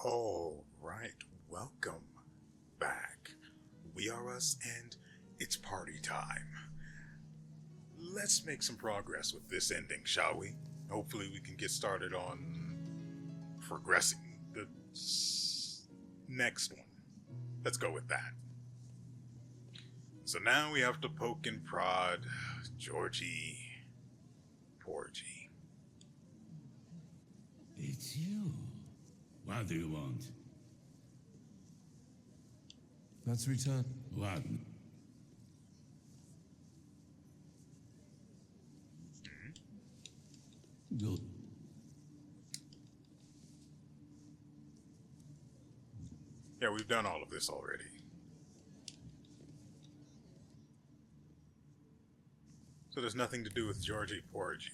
All right, welcome back. WeArEuS, and it's party time. Let's make some progress with this ending, shall we? Hopefully we can get started on progressing the next one. Let's go with that. So now we have to poke and prod Georgie Porgy. It's you. What do you want? Let's return. What? Good. Yeah, we've done all of this already. So there's nothing to do with Georgie Porgy.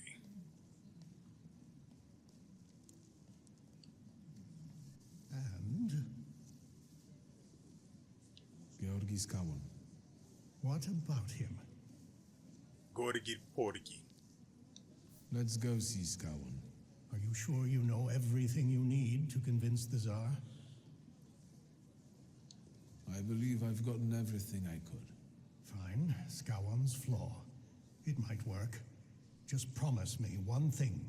And Georgi Skałon. what about him? Georgie Porgy. Let's go see Skałon. Are you sure you know everything you need to convince the Tsar? I believe I've gotten everything I could. Fine, Skałon's flaw. It might work. Just promise me one thing.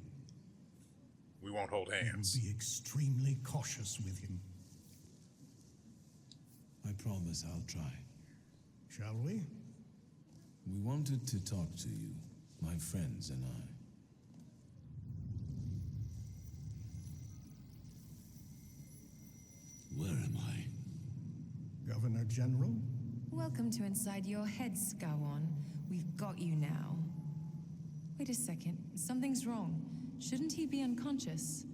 We won't hold hands. Be extremely cautious with him. I promise I'll try. Shall we? We wanted to talk to you, my friends and I. Where am I? Governor General? Welcome to inside your head, Skałon. We've got you now. Wait a second. Something's wrong. Shouldn't he be unconscious?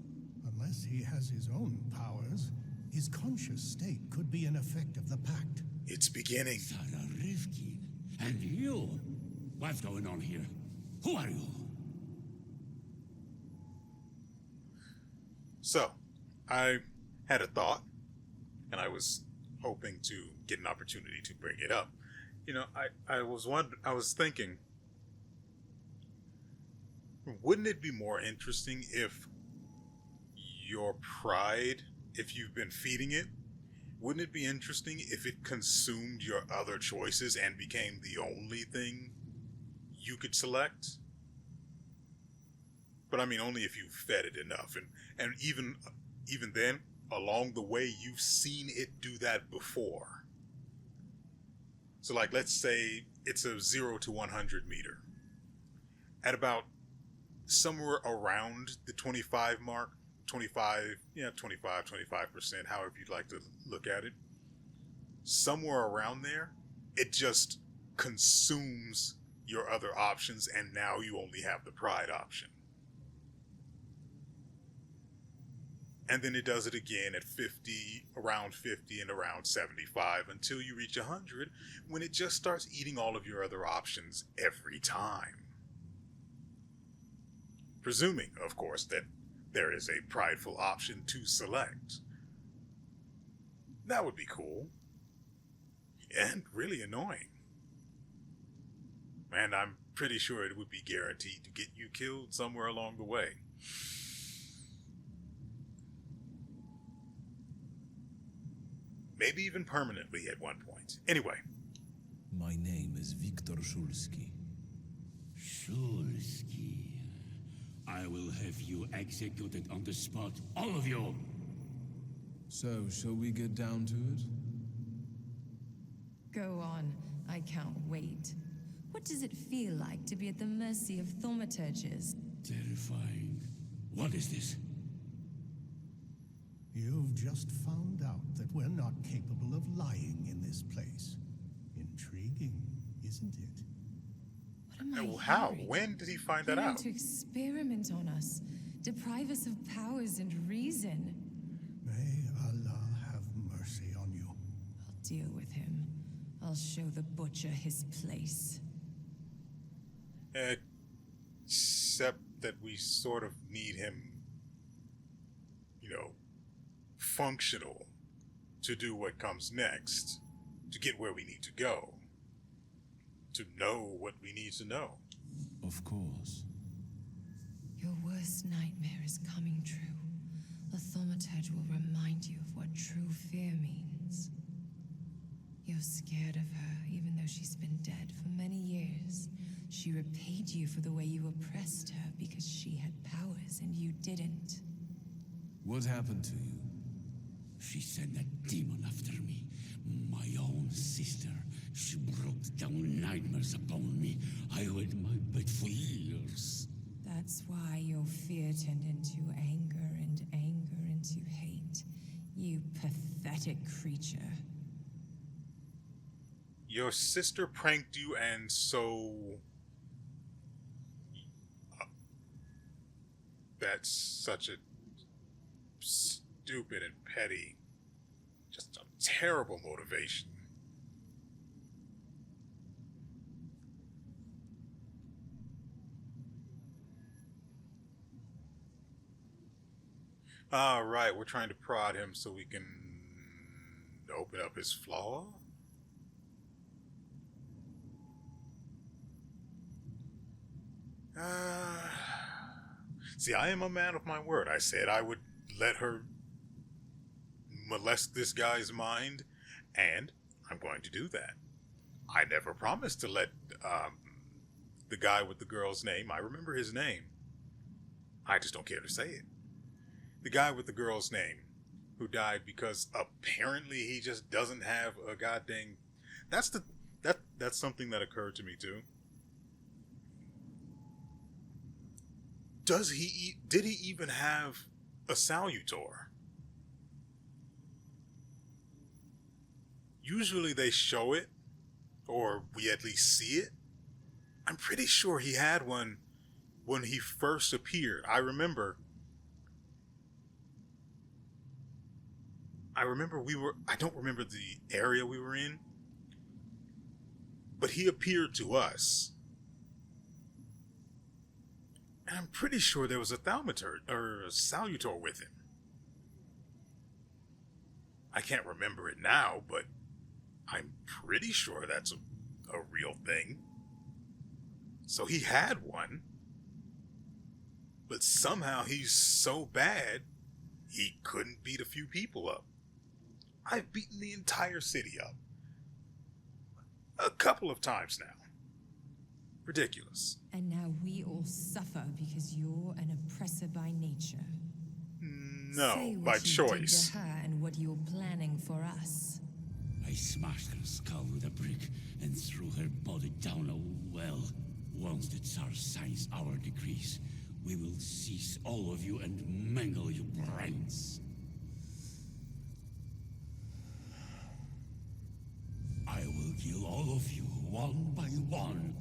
Unless he has his own powers, his conscious state could be an effect of the pact. It's beginning. Sarah Rivkin. And you? What's going on here? Who are you? So, I had a thought, and I was hoping to get an opportunity to bring it up. You know, I was thinking, wouldn't it be more interesting if your pride, if you've been feeding it, wouldn't it be interesting if it consumed your other choices and became the only thing you could select? But I mean, only if you fed it enough, and even then, along the way, you've seen it do that before. So, like, let's say it's a 0 to 100 meter. At about somewhere around the 25 mark, 25%, however you'd like to look at it, somewhere around there, it just consumes your other options, and now you only have the pride option. And then it does it again at 50, around 50, and around 75 until you reach 100, when it just starts eating all of your other options every time. Presuming, of course, that there is a prideful option to select. That would be cool. And really annoying. And I'm pretty sure it would be guaranteed to get you killed somewhere along the way. Maybe even permanently at one point. Anyway. My name is Viktor Szulski. Szulski. I will have you executed on the spot, all of you! So, shall we get down to it? Go on. I can't wait. What does it feel like to be at the mercy of thaumaturges? Terrifying. What is this? You've just found out that we're not capable of lying in this place. Intriguing, isn't it? What am I How? hearing? When did he find that Planning out? to experiment on us, deprive us of powers and reason. May Allah have mercy on you. I'll deal with him. I'll show the butcher his place. Except that we sort of need him, functional to do what comes next, to get where we need to go, to know what we need to know. Of course. Your worst nightmare is coming true. The thaumaturge will remind you of what true fear means. You're scared of her, even though she's been dead for many years. She repaid you for the way you oppressed her because she had powers and you didn't. What happened to you? She sent a demon after me. My own sister. She brought down nightmares upon me. I hid my bed for years. That's why your fear turned into anger and anger into hate. You pathetic creature. Your sister pranked you, and so... that's such a stupid and petty, just a terrible motivation. All right, we're trying to prod him so we can open up his flaw. See, I am a man of my word. I said I would let her molest this guy's mind, and I'm going to do that. I never promised to let the guy with the girl's name, I remember his name, I just don't care to say it. The guy with the girl's name, who died because apparently he just doesn't have a goddamn... That's something that occurred to me too. Did he even have a salutor? Usually they show it, or we at least see it. I'm pretty sure he had one when he first appeared. I remember I don't remember the area we were in, but he appeared to us. And I'm pretty sure there was a thaumaturge or a salutor with him. I can't remember it now, but I'm pretty sure that's a real thing. So he had one, but somehow he's so bad, he couldn't beat a few people up. I've beaten the entire city up a couple of times now. Ridiculous. And now we all suffer because you're an oppressor by nature. No, Say what by you choice. did to her and what you're planning for us. I smashed her skull with a brick and threw her body down a well. Once the Tsar signs our decrees, we will seize all of you and mangle your brains. I will kill all of you, one by one.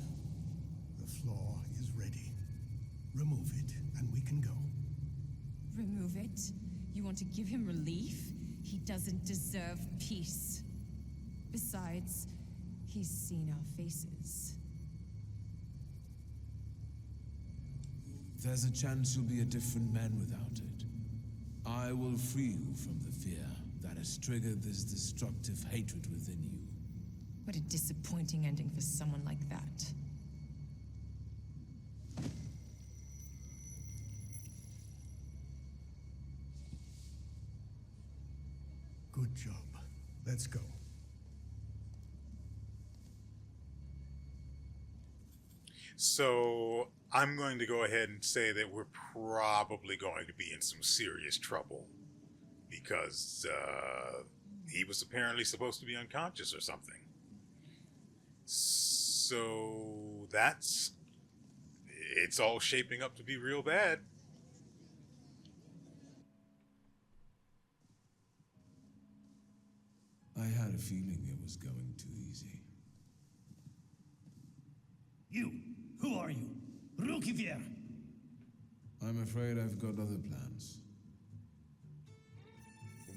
The flaw is ready. Remove it, and we can go. Remove it? You want to give him relief? He doesn't deserve peace. Besides, he's seen our faces. There's a chance you'll be a different man without it. I will free you from the fear that has triggered this destructive hatred within you. What a disappointing ending for someone like that. Good job. Let's go. So I'm going to go ahead and say that we're probably going to be in some serious trouble because he was apparently supposed to be unconscious or something. So it's all shaping up to be real bad. I had a feeling it was going too easy. You, who are you? Rukivier. I'm afraid I've got other plans.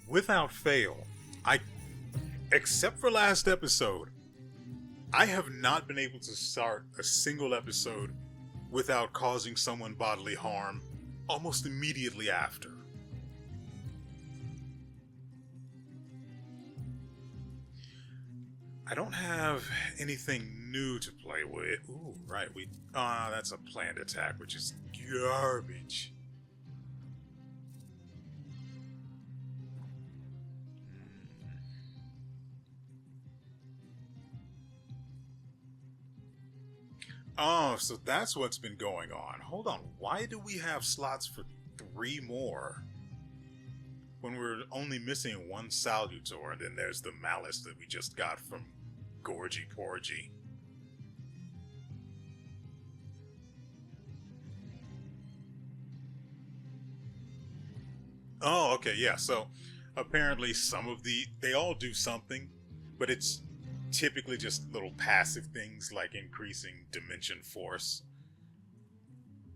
Without fail, except for last episode, I have not been able to start a single episode without causing someone bodily harm almost immediately after. I don't have anything new to play with. Ooh, right, that's a planned attack, which is garbage. Oh, so that's what's been going on. Hold on. Why do we have slots for 3 more? When we're only missing 1 salutor, and then there's the malice that we just got from Gorgy Porgy. Oh, okay, yeah. So apparently they all do something, but it's typically just little passive things like increasing dimension force,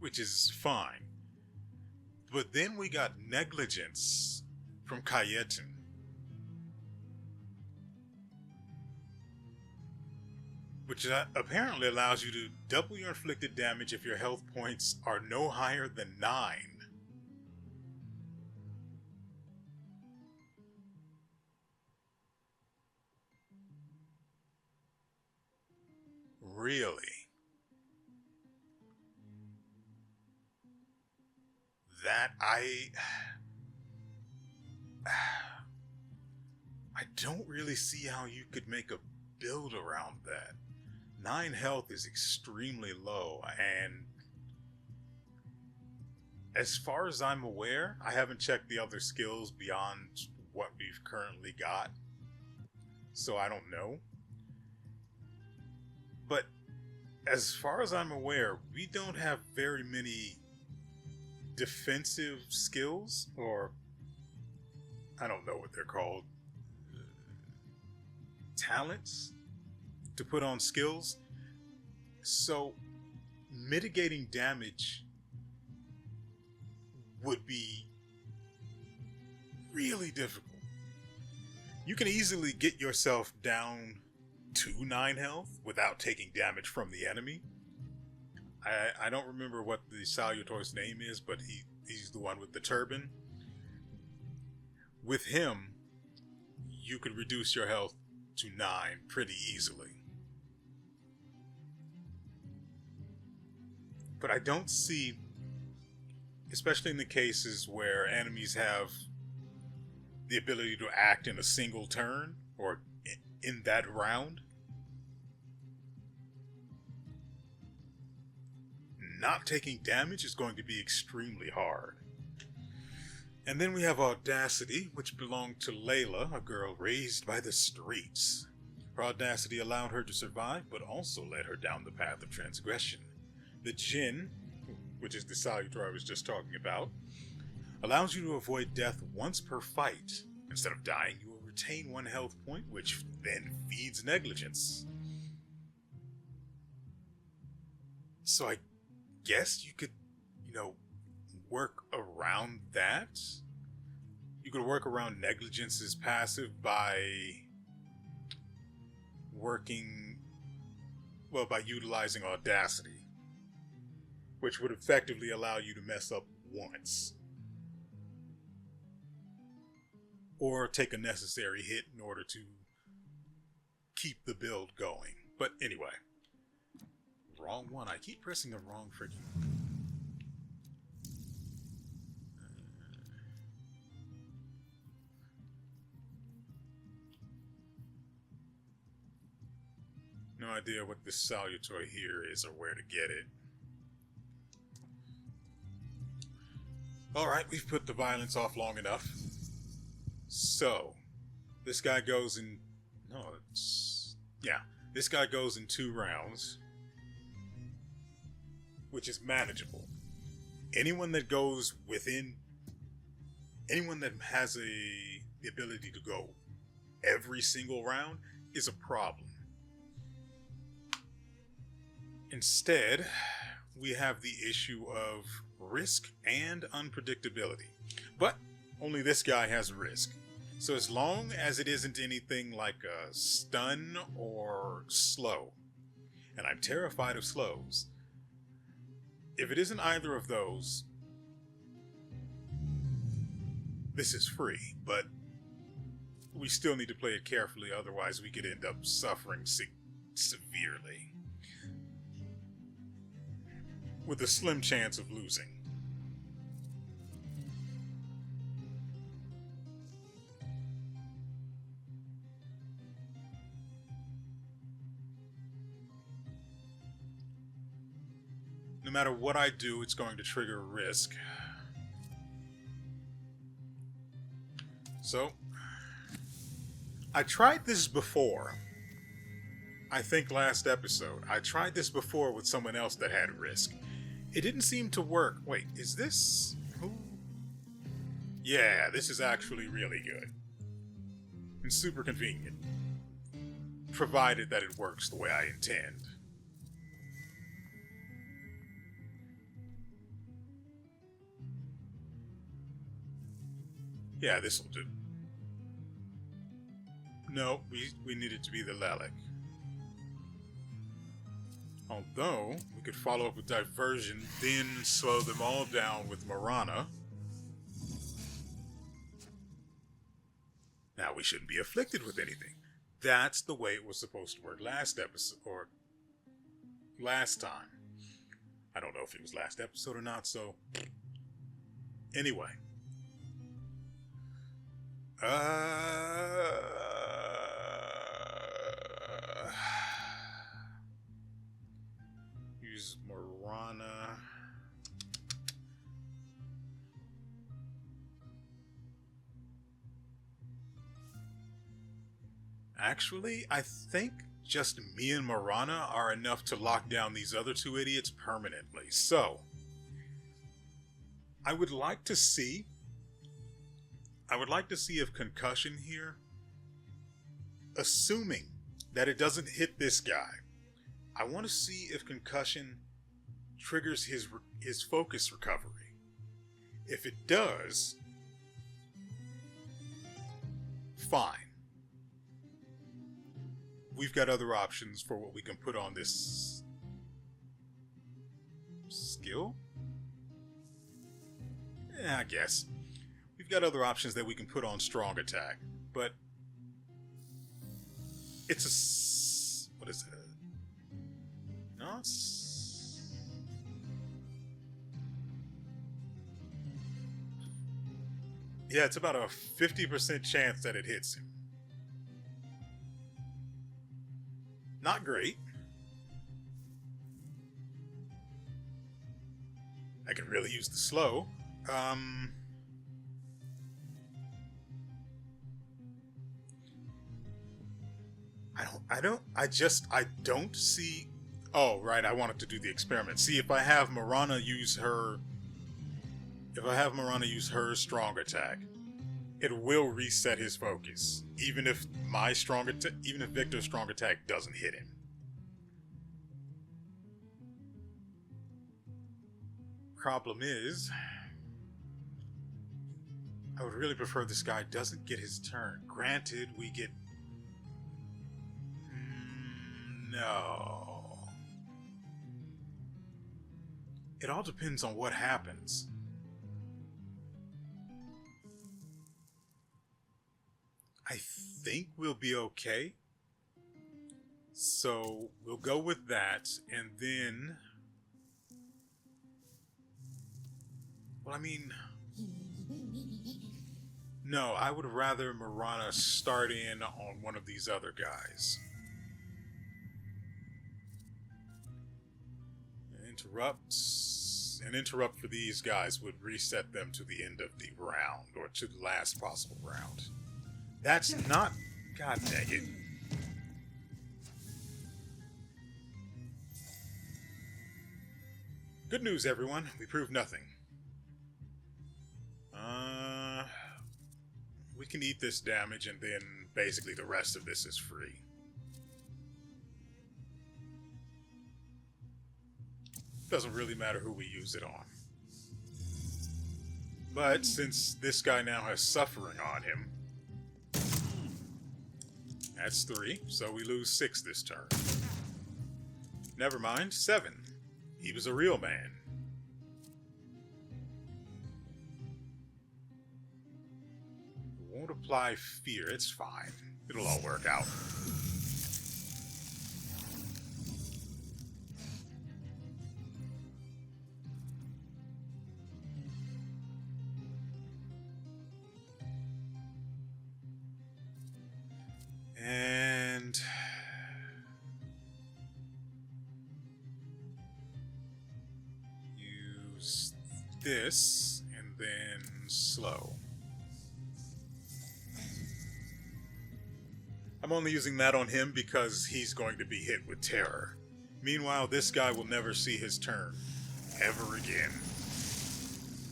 which is fine. But then we got negligence from Kayetin. Which apparently allows you to double your inflicted damage if your health points are no higher than 9. Really? That I don't really see how you could make a build around that. 9 health is extremely low, and as far as I'm aware, I haven't checked the other skills beyond what we've currently got, so I don't know. But as far as I'm aware, we don't have very many defensive skills, or I don't know what they're called, talents to put on skills. So mitigating damage would be really difficult. You can easily get yourself down to 9 health without taking damage from the enemy. I don't remember what the salutor's name is, but he's the one with the turban. With him, you could reduce your health to 9 pretty easily. But I don't see, especially in the cases where enemies have the ability to act in a single turn or in that round, not taking damage is going to be extremely hard. And then we have Audacity, which belonged to Layla, a girl raised by the streets. Her audacity allowed her to survive, but also led her down the path of transgression. The Jinn, which is the salutor I was just talking about, allows you to avoid death once per fight. Instead of dying, you will retain 1 health point, which then feeds negligence. So I guess you could, work around that. You could work around negligence's passive by by utilizing Audacity, which would effectively allow you to mess up once. Or take a necessary hit in order to keep the build going. But anyway. Wrong one. I keep pressing the wrong freaking... No idea what this salutor here is or where to get it. Alright, we've put the violence off long enough. So, this guy goes in... this guy goes in 2 rounds, which is manageable. Anyone that goes within... Anyone that has the ability to go every single round is a problem. Instead, we have the issue of risk and unpredictability. But only this guy has risk. So as long as it isn't anything like a stun or slow, and I'm terrified of slows, if it isn't either of those, this is free, but we still need to play it carefully, otherwise we could end up suffering severely. With a slim chance of losing. no matter what I do, it's going to trigger a risk. So, I tried this before. I think last episode. I tried this before with someone else that had risk. It didn't seem to work. Wait, is this... Who? Yeah, this is actually really good. And super convenient. Provided that it works the way I intend. Yeah, this'll do. No, we need it to be the Lelic. Although, we could follow up with Diversion, then slow them all down with Marana. Now we shouldn't be afflicted with anything. That's the way it was supposed to work last episode, or last time. I don't know if it was last episode or not, so... Anyway. Use Marana. Actually, I think just me and Marana are enough to lock down these other two idiots permanently. So, I would like to see if concussion here, assuming that it doesn't hit this guy, I want to see if concussion triggers his focus recovery. If it does, fine. We've got other options for what we can put on this skill? Yeah, I guess. We've got other options that we can put on strong attack, but it's a... what is it? No, it's... yeah, it's about a 50% chance that it hits him. Not great. I can really use the slow. I don't see... Oh, right, I wanted to do the experiment. See, if I have Marana use her strong attack, it will reset his focus, even if Victor's strong attack doesn't hit him. Problem is, I would really prefer this guy doesn't get his turn. Granted, we get... No. It all depends on what happens. I think we'll be okay. So we'll go with that, and then... Well, I mean... No, I would rather Marana start in on one of these other guys. An interrupt for these guys would reset them to the end of the round, or to the last possible round. That's not... God dang it. Good news, everyone. We proved nothing. We can eat this damage, and then basically the rest of this is free. Doesn't really matter who we use it on. But since this guy now has suffering on him, that's 3, so we lose 6 this turn. Never mind, 7. He was a real man. Won't apply fear, it's fine. It'll all work out. And... this, and then slow. I'm only using that on him because he's going to be hit with terror. Meanwhile, this guy will never see his turn. Ever again.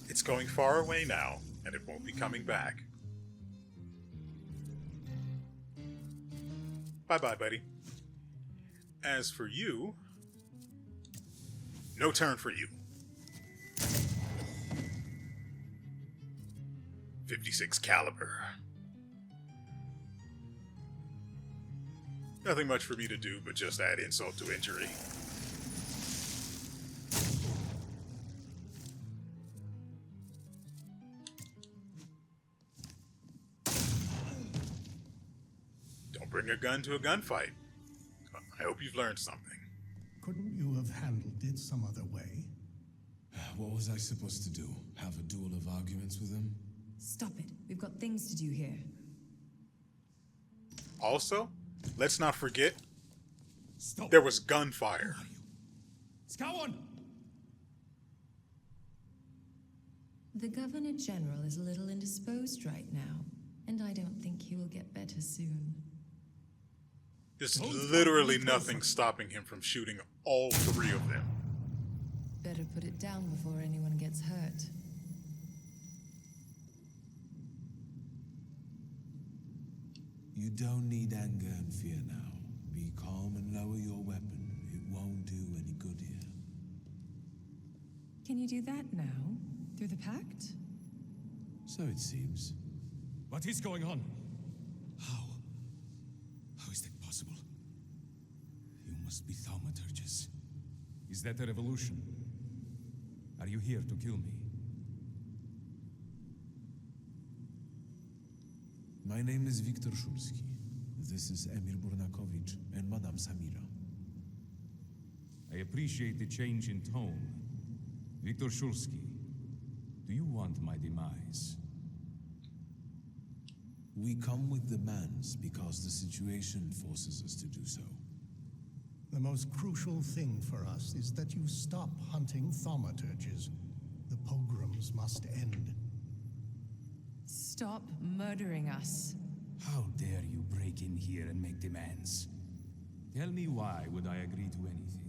It's going far away now, and it won't be coming back. Bye-bye, buddy. As for you... no turn for you. 56 caliber. Nothing much for me to do, but just add insult to injury. Don't bring a gun to a gunfight. I hope you've learned something. Couldn't you have handled it some other way? What was I supposed to do? Have a duel of arguments with him? Stop it. We've got things to do here. Also, let's not forget, Stop. there was gunfire. Scowan! The Governor General is a little indisposed right now, and I don't think he will get better soon. There's literally nothing stopping him from shooting all three of them. Better put it down before anyone gets hurt. You don't need anger and fear now. Be calm and lower your weapon. It won't do any good here. Can you do that now? Through the pact? So it seems. What is going on? How? How is that possible? You must be thaumaturges. Is that a revolution? Are you here to kill me? My name is Viktor Szulski. This is Emir Burnakovich and Madame Samira. I appreciate the change in tone. Viktor Szulski, do you want my demise? We come with demands because the situation forces us to do so. The most crucial thing for us is that you stop hunting thaumaturges. The pogroms must end. Stop murdering us. How dare you break in here and make demands? Tell me why would I agree to anything?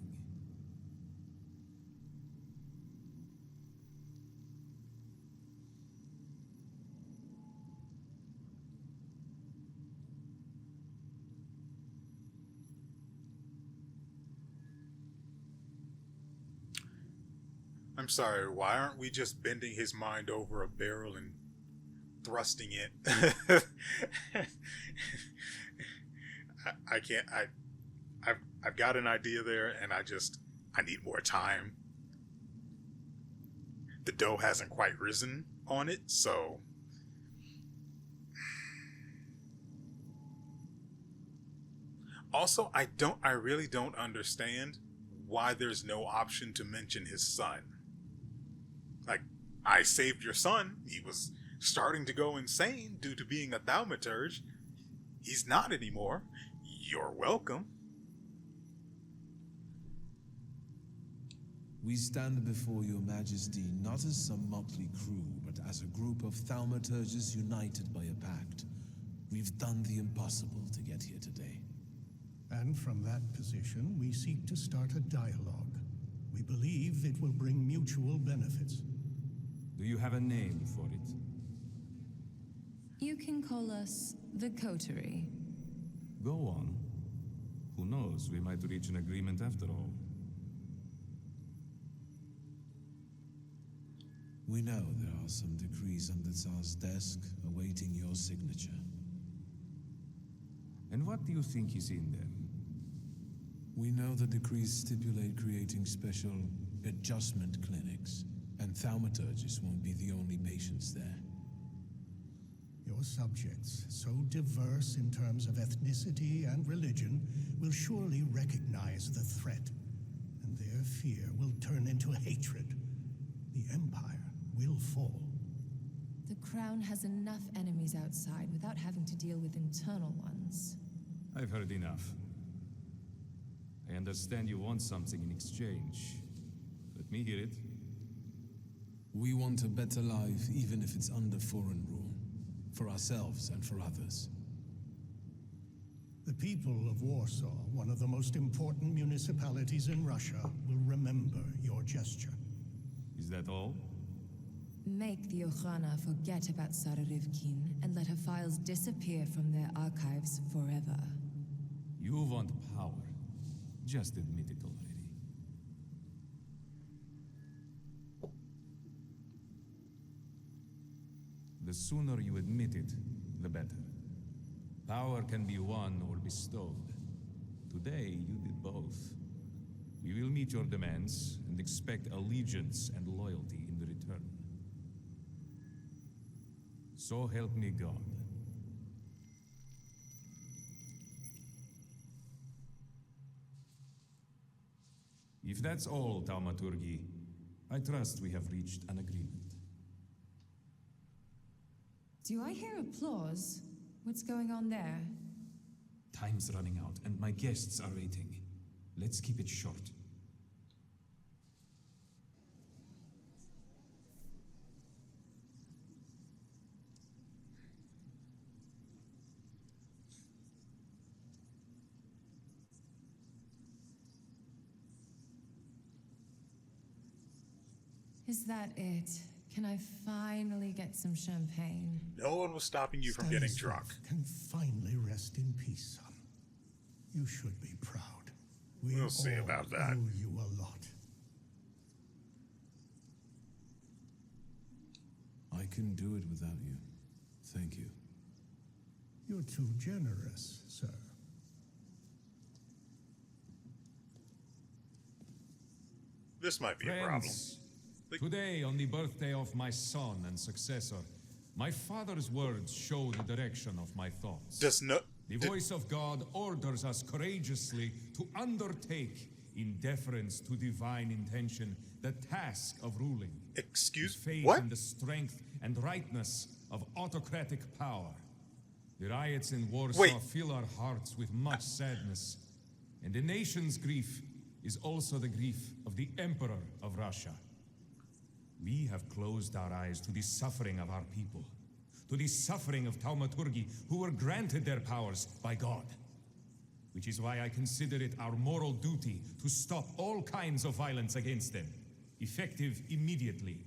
I'm sorry, why aren't we just bending his mind over a barrel and thrusting it? I can't, I've got an idea there, and I need more time. The dough hasn't quite risen on it, so... Also, I really don't understand why there's no option to mention his son. Like, I saved your son. He was starting to go insane due to being a thaumaturge. He's not anymore. You're welcome. We stand before your majesty not as some motley crew, but as a group of thaumaturges united by a pact. We've done the impossible to get here today. And from that position, we seek to start a dialogue. We believe it will bring mutual benefits. Do you have a name for it? You can call us the Coterie. Go on. Who knows, we might reach an agreement after all. We know there are some decrees on the Tsar's desk awaiting your signature. And what do you think is in them? We know the decrees stipulate creating special adjustment clinics, and thaumaturges won't be the only patients there. Your subjects, so diverse in terms of ethnicity and religion, will surely recognize the threat, and their fear will turn into hatred. The Empire will fall. The Crown has enough enemies outside without having to deal with internal ones. I've heard enough. I understand you want something in exchange. Let me hear it. We want a better life, even if it's under foreign rule. For ourselves and for others. The people of Warsaw, one of the most important municipalities in Russia, will remember your gesture. Is that all? Make the Okhrana forget about Sararivkin and let her files disappear from their archives forever. You want power. Just admit it already. The sooner you admit it, the better. Power can be won or bestowed. Today, you did both. We will meet your demands and expect allegiance and loyalty in return. So help me God. If that's all, Thaumaturge, I trust we have reached an agreement. Do I hear applause? What's going on there? Time's running out, and my guests are waiting. Let's keep it short. Is that it? Can I finally get some champagne? No one was stopping you from getting Stanislav drunk. can finally rest in peace, son. You should be proud. We'll see about that. Owe you a lot. I couldn't do it without you. Thank you. You're too generous, sir. This might be a problem. Friends, today, on the birthday of my son and successor, my father's words show the direction of my thoughts. The voice of God orders us courageously to undertake, in deference to divine intention, the task of ruling. Excuse With faith what? in the strength and rightness of autocratic power. The riots in Warsaw Wait. fill our hearts with much sadness, and the nation's grief is also the grief of the Emperor of Russia. We have closed our eyes to the suffering of our people, to the suffering of Thaumaturgi who were granted their powers by God. Which is why I consider it our moral duty to stop all kinds of violence against them, effective immediately.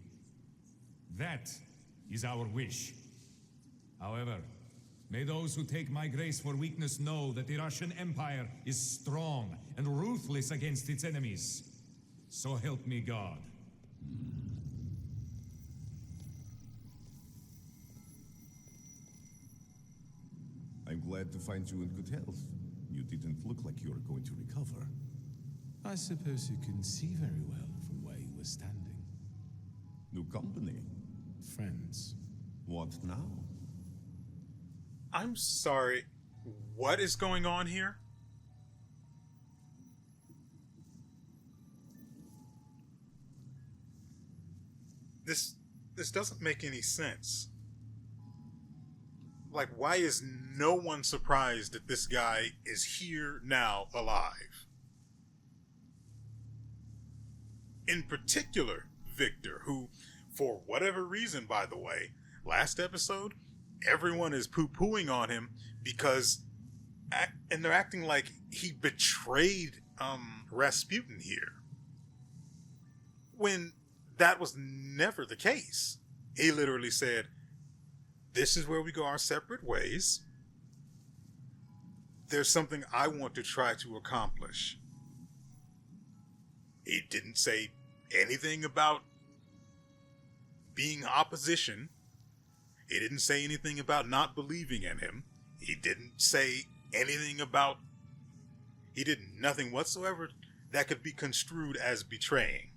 That is our wish. However, may those who take my grace for weakness know that the Russian Empire is strong and ruthless against its enemies. So help me God. I'm glad to find you in good health. You didn't look like you were going to recover. I suppose you couldn't see very well from where you were standing. New company. Friends. What now? I'm sorry. What is going on here? This doesn't make any sense. Like, why is no one surprised that this guy is here now alive? In particular, Victor, who, for whatever reason, by the way, last episode, everyone is poo-pooing on him because, and they're acting like he betrayed Rasputin here. When that was never the case. He literally said, "This is where we go our separate ways. There's something I want to try to accomplish." He didn't say anything about being opposition. He didn't say anything about not believing in him. He didn't say anything about... He did nothing whatsoever that could be construed as betraying.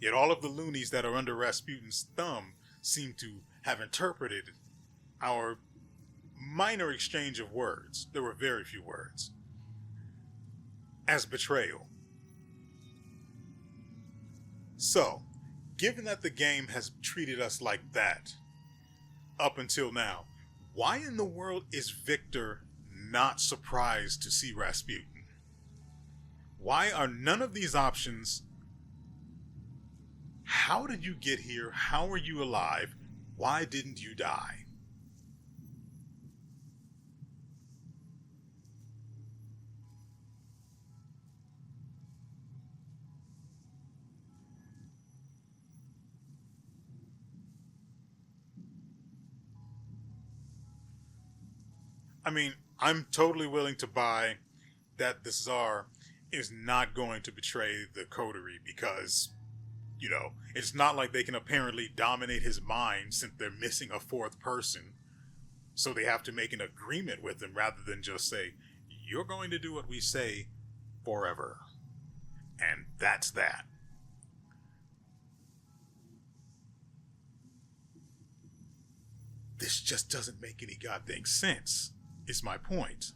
Yet all of the loonies that are under Rasputin's thumb seem to have interpreted our minor exchange of words, there were very few words, as betrayal. So, given that the game has treated us like that up until now, why in the world is Victor not surprised to see Rasputin? Why are none of these options How did you get here? How are you alive? Why didn't you die? I mean, I'm totally willing to buy that the Tsar is not going to betray the Coterie because, you know, it's not like they can apparently dominate his mind since they're missing a fourth person. So they have to make an agreement with him rather than just say, you're going to do what we say forever. And that's that. This just doesn't make any goddamn sense, is my point.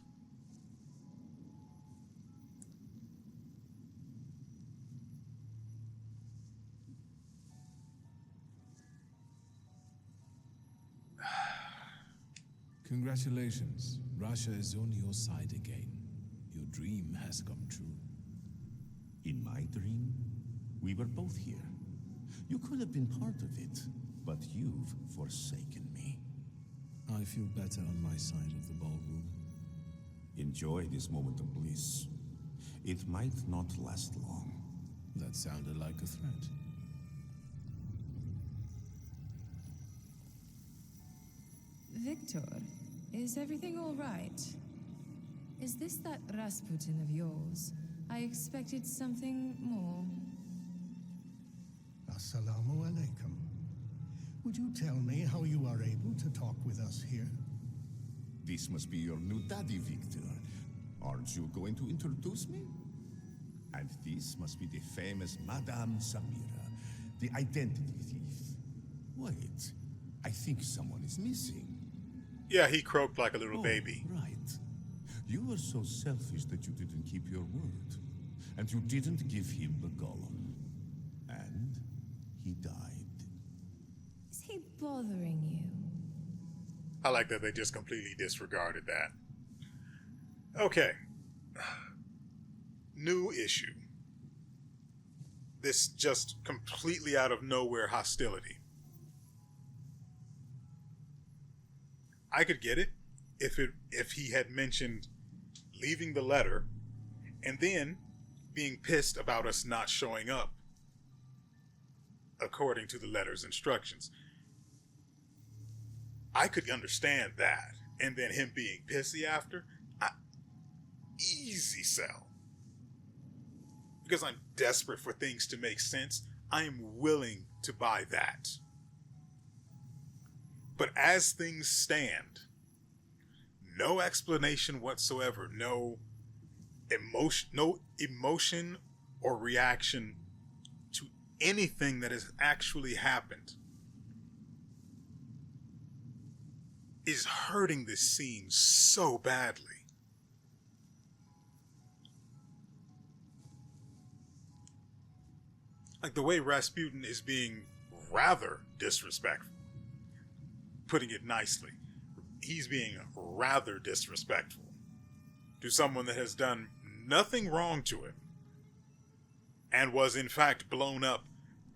Congratulations. Russia is on your side again. Your dream has come true. In my dream, we were both here. You could have been part of it, but you've forsaken me. I feel better on my side of the ballroom. Enjoy this moment of bliss. It might not last long. That sounded like a threat. Victor, is everything all right? Is this that Rasputin of yours? I expected something more. Assalamu alaikum. Would you tell me how you are able to talk with us here? This must be your new daddy, Victor. Aren't you going to introduce me? And this must be the famous Madame Samira, the identity thief. Wait, I think someone is missing. Yeah, he croaked like a little baby. Right. You were so selfish that you didn't keep your word. And you didn't give him the golem. And he died. Is he bothering you? I like that they just completely disregarded that. Okay. New issue. This just completely out of nowhere hostility. I could get it if he had mentioned leaving the letter and then being pissed about us not showing up according to the letter's instructions. I could understand that. And then him being pissy after, easy sell. Because I'm desperate for things to make sense, I am willing to buy that. But as things stand, no explanation whatsoever, no emotion or reaction to anything that has actually happened is hurting this scene so badly. Like the way Rasputin is being rather disrespectful. Putting it nicely. He's being rather disrespectful to someone that has done nothing wrong to him and was in fact blown up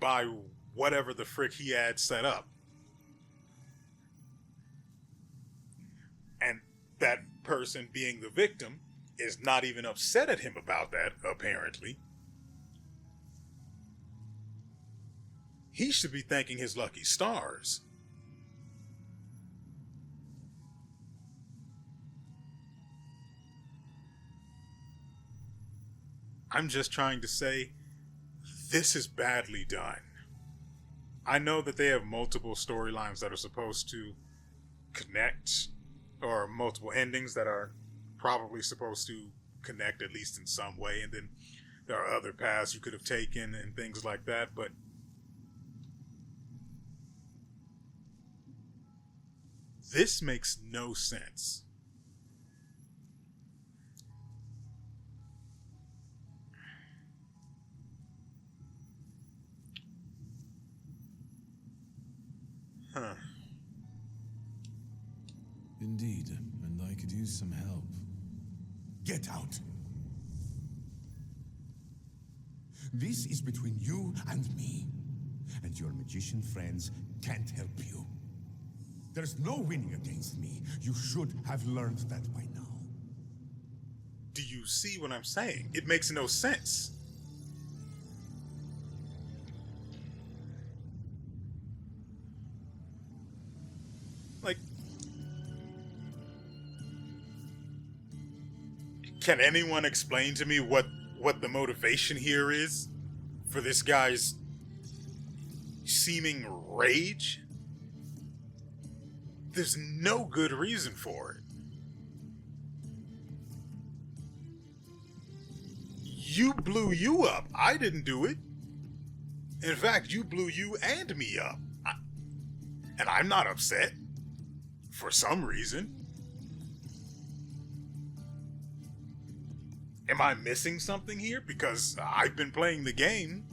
by whatever the frick he had set up. And that person being the victim is not even upset at him about that, apparently. He should be thanking his lucky stars. I'm just trying to say, this is badly done. I know that they have multiple storylines that are supposed to connect, or multiple endings that are probably supposed to connect at least in some way, and then there are other paths you could have taken and things like that, but this makes no sense. Huh. Indeed, and I could use some help. Get out. This is between you and me. and your magician friends can't help you. There's no winning against me. You should have learned that by now. Do you see what I'm saying? It makes no sense. Like, can anyone explain to me what the motivation here is for this guy's seeming rage? There's no good reason for it. You blew you up. I didn't do it. In fact, you blew you and me up. And I'm not upset. For some reason. Am I missing something here? Because I've been playing the game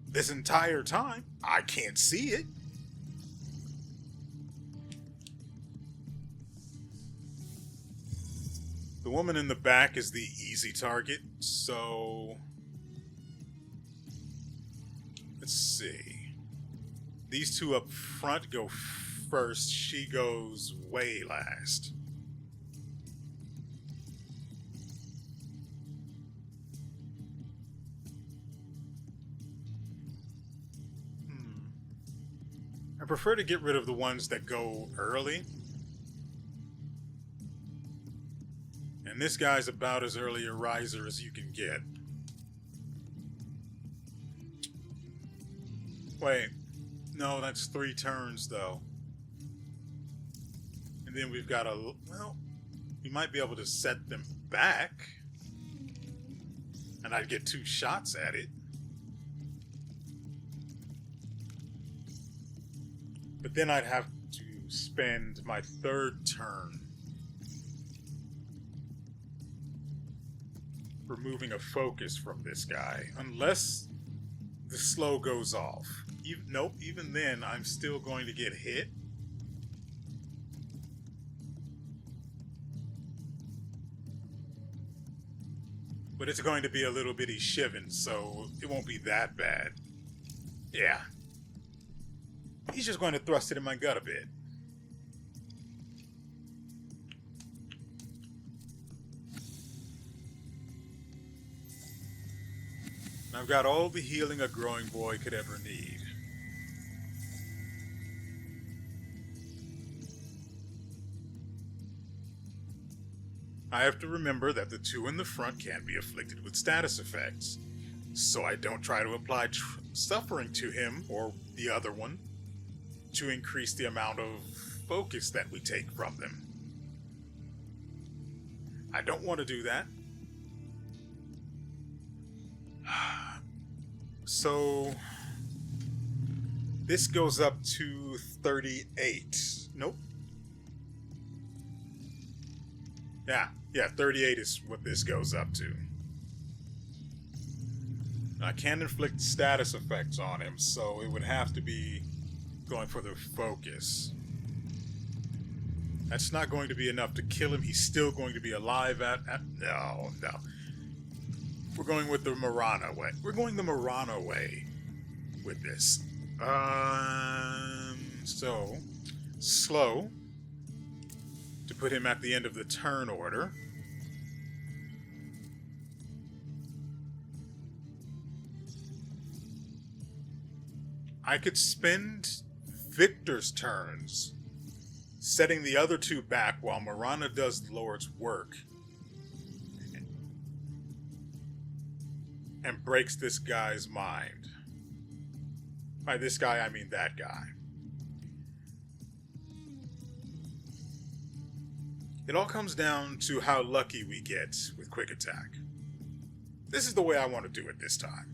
this entire time. I can't see it. The woman in the back is the easy target, so let's see. These two up front go first. She goes way last. I prefer to get rid of the ones that go early. And this guy's about as early a riser as you can get. Wait. No, that's 3 turns, though. And then we've got a... Well, we might be able to set them back. And I'd get 2 shots at it. But then I'd have to spend my 3rd turn removing a focus from this guy, unless the slow goes off. Nope, even then I'm still going to get hit. But it's going to be a little bitty shivin', so it won't be that bad. Yeah. He's just going to thrust it in my gut a bit. I've got all the healing a growing boy could ever need. I have to remember that the 2 in the front can be afflicted with status effects, so I don't try to apply suffering to him, or the other one, to increase the amount of focus that we take from them. I don't want to do that. So this goes up to 38. Nope. Yeah, 38 is what this goes up to. I can't inflict status effects on him, so it would have to be going for the focus. That's not going to be enough to kill him. He's still going to be alive no. We're going with the Marana way. We're going the Marana way with this. So, slow to put him at the end of the turn order. I could spend Victor's turns setting the other 2 back while Marana does the Lord's work and breaks this guy's mind. By this guy, I mean that guy. It all comes down to how lucky we get with quick attack. This is the way I want to do it this time.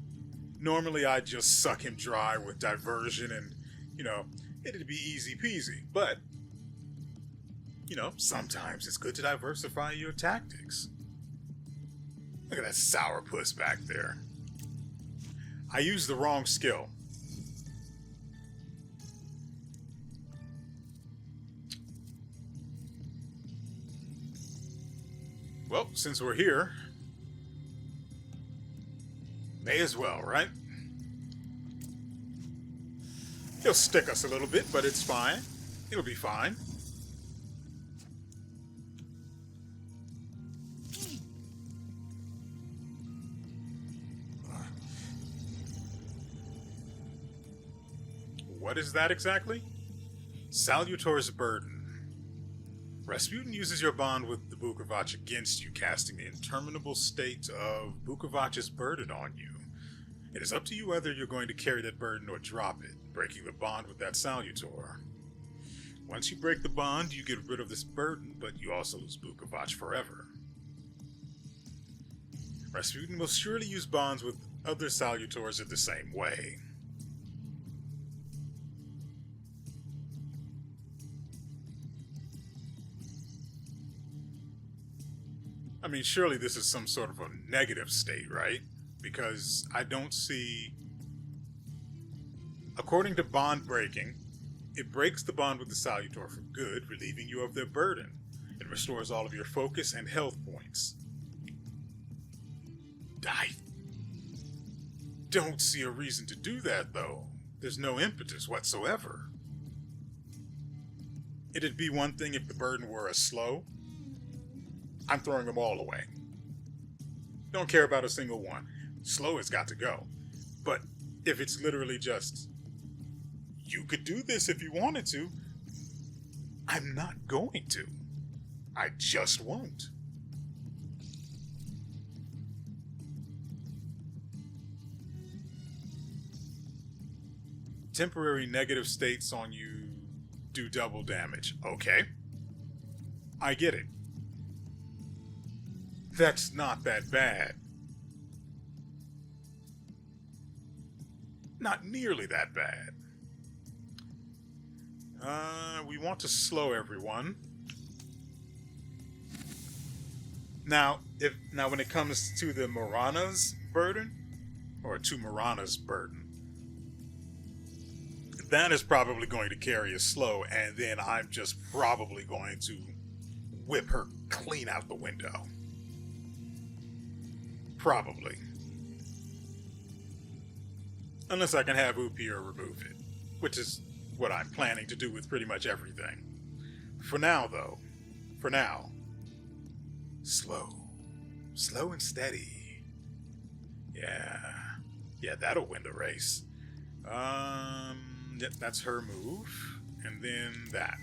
Normally I'd just suck him dry with diversion and, it'd be easy peasy. But, sometimes it's good to diversify your tactics. Look at that sourpuss back there. I used the wrong skill. Well, since we're here, may as well, right? He'll stick us a little bit, but it's fine. It'll be fine. What is that exactly? Salutors burden. Rasputin uses your bond with the Vukovac against you, casting the interminable state of Vukovac's burden on you. It is up to you whether you're going to carry that burden or drop it, breaking the bond with that salutor. Once you break the bond, you get rid of this burden, but you also lose Vukovac forever. Rasputin will surely use bonds with other salutors in the same way. I mean, surely this is some sort of a negative state, right? Because I don't see... According to bond breaking, it breaks the bond with the salutor for good, relieving you of their burden. It restores all of your focus and health points. I don't see a reason to do that, though. There's no impetus whatsoever. It'd be one thing if the burden were a slow. I'm throwing them all away. Don't care about a single one. Slow has got to go. But if it's literally just, you could do this if you wanted to, I'm not going to. I just won't. Temporary negative states on you do double damage. Okay. I get it. That's not that bad. Not nearly that bad. We want to slow everyone. Now, when it comes to the Marana's burden, or to Marana's burden, that is probably going to carry a slow, and then I'm just probably going to whip her clean out the window. Probably. Unless I can have Upier remove it, which is what I'm planning to do with pretty much everything. For now, though, slow. Slow and steady. Yeah, that'll win the race. Yep, that's her move. And then that.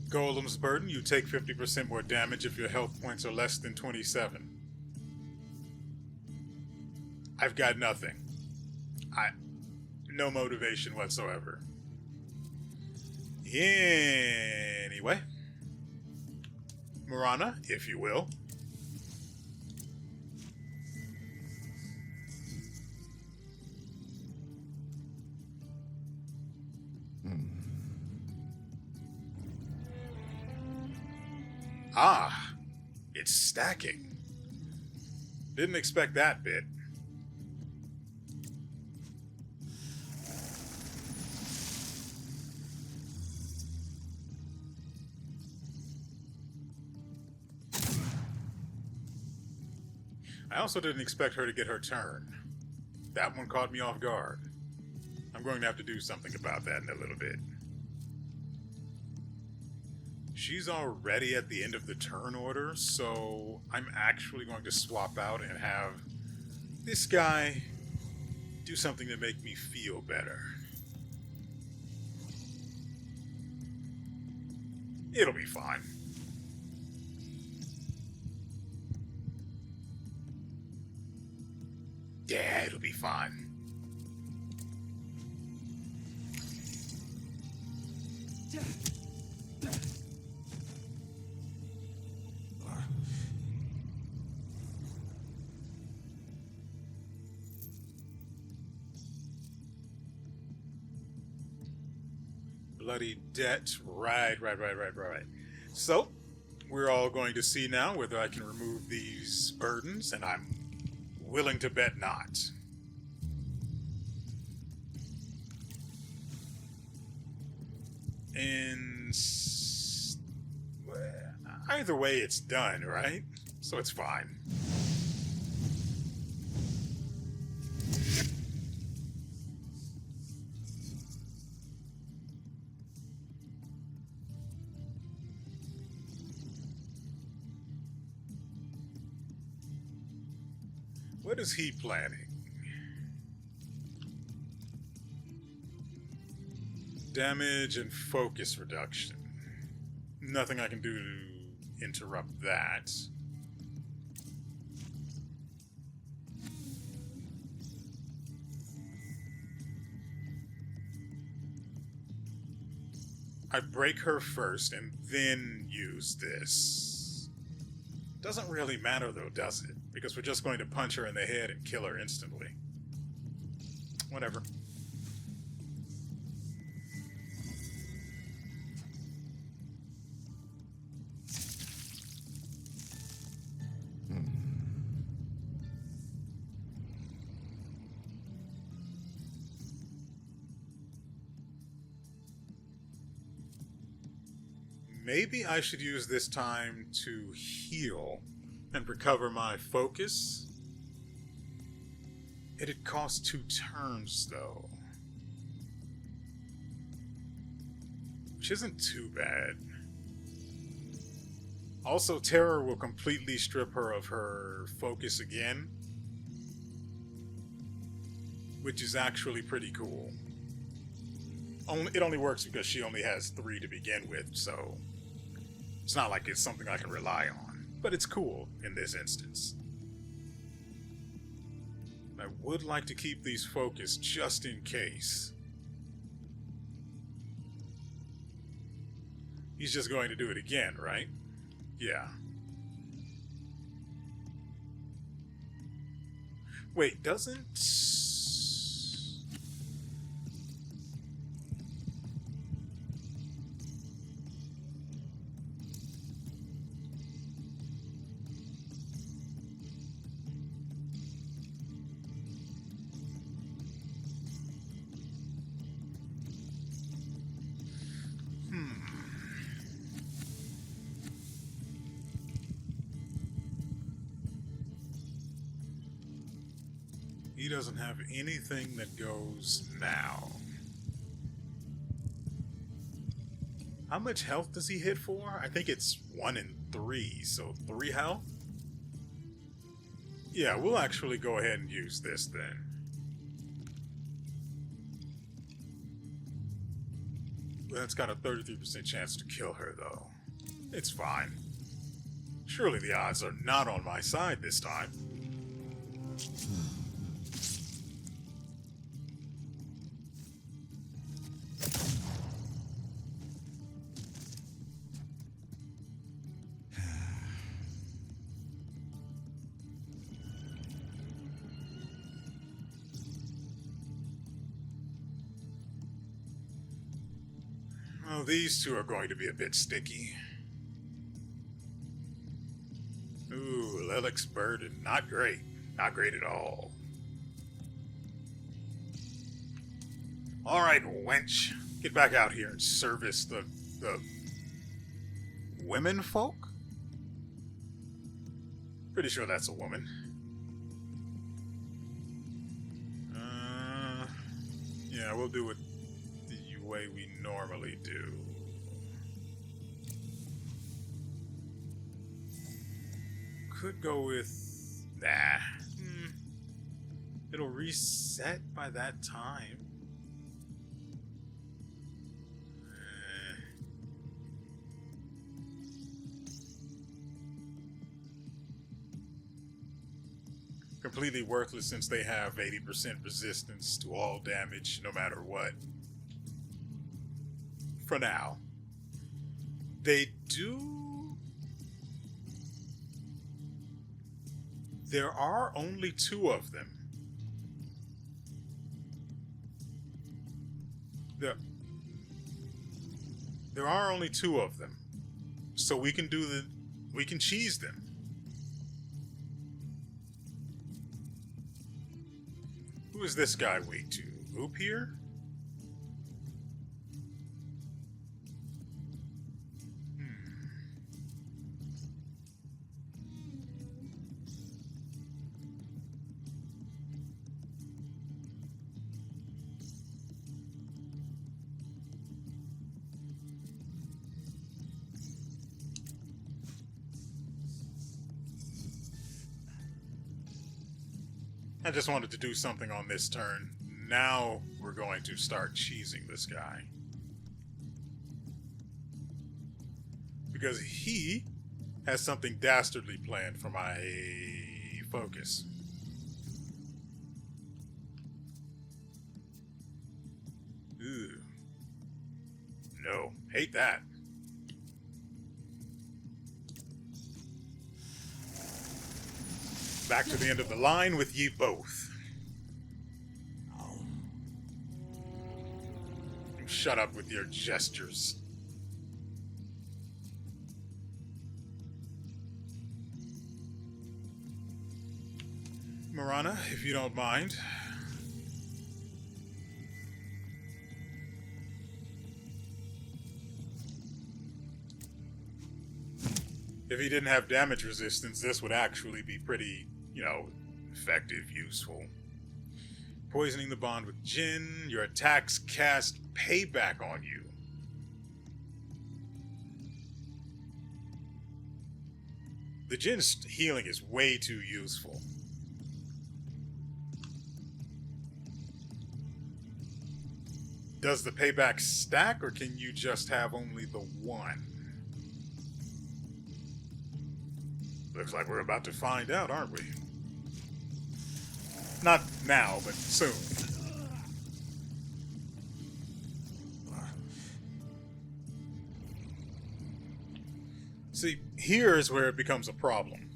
Golem's burden, you take 50% more damage if your health points are less than 27. I've got nothing. No motivation whatsoever. Anyway. Marana, if you will. Ah, it's stacking. Didn't expect that bit. I also didn't expect her to get her turn. That one caught me off guard. I'm going to have to do something about that in a little bit. She's already at the end of the turn order, so I'm actually going to swap out and have this guy do something to make me feel better. It'll be fine. Yeah, it'll be fine. Bloody debt. Right. So, we're all going to see now whether I can remove these burdens, and I'm willing to bet not. And well, either way, it's done, right? So it's fine. What is he planning? Damage and focus reduction. Nothing I can do to interrupt that. I break her first and then use this. Doesn't really matter though, does it? Because we're just going to punch her in the head and kill her instantly. Whatever. Maybe I should use this time to heal and recover my focus. It'd cost 2 turns, though. Which isn't too bad. Also, Terror will completely strip her of her focus again, which is actually pretty cool. It only works because she only has 3 to begin with, so it's not like it's something I can rely on. But it's cool in this instance. I would like to keep these focused just in case. He's just going to do it again, right? Yeah. Wait, doesn't... He doesn't have anything that goes now. How much health does he hit for? I think it's 1 in 3, so 3 health? Yeah, we'll actually go ahead and use this then. That's got a 33% chance to kill her, though. It's fine. Surely the odds are not on my side this time. Well, these two are going to be a bit sticky. Ooh, Lilacs Burden. Not great. Not great at all. Alright, wench. Get back out here and service the women folk? Pretty sure that's a woman. Yeah, we'll do it the way we normally do. Could go with... Nah. It'll reset by that time. Completely worthless since they have 80% resistance to all damage no matter what. For now. They do... There are only 2 of them. There are only 2 of them. So we can do We can cheese them. Who is this guy wait to? Oop here? I just wanted to do something on this turn. Now we're going to start cheesing this guy. Because he has something dastardly planned for my focus. Ooh. No, hate that. Back to the end of the line with ye both. Shut up with your gestures. Marana, if you don't mind. If he didn't have damage resistance, this would actually be pretty, effective, useful. Poisoning the bond with Jinn, your attacks cast payback on you. The Jinn's healing is way too useful. Does the payback stack, or can you just have only the one? Looks like we're about to find out, aren't we? Not now, but soon. See, here's where it becomes a problem.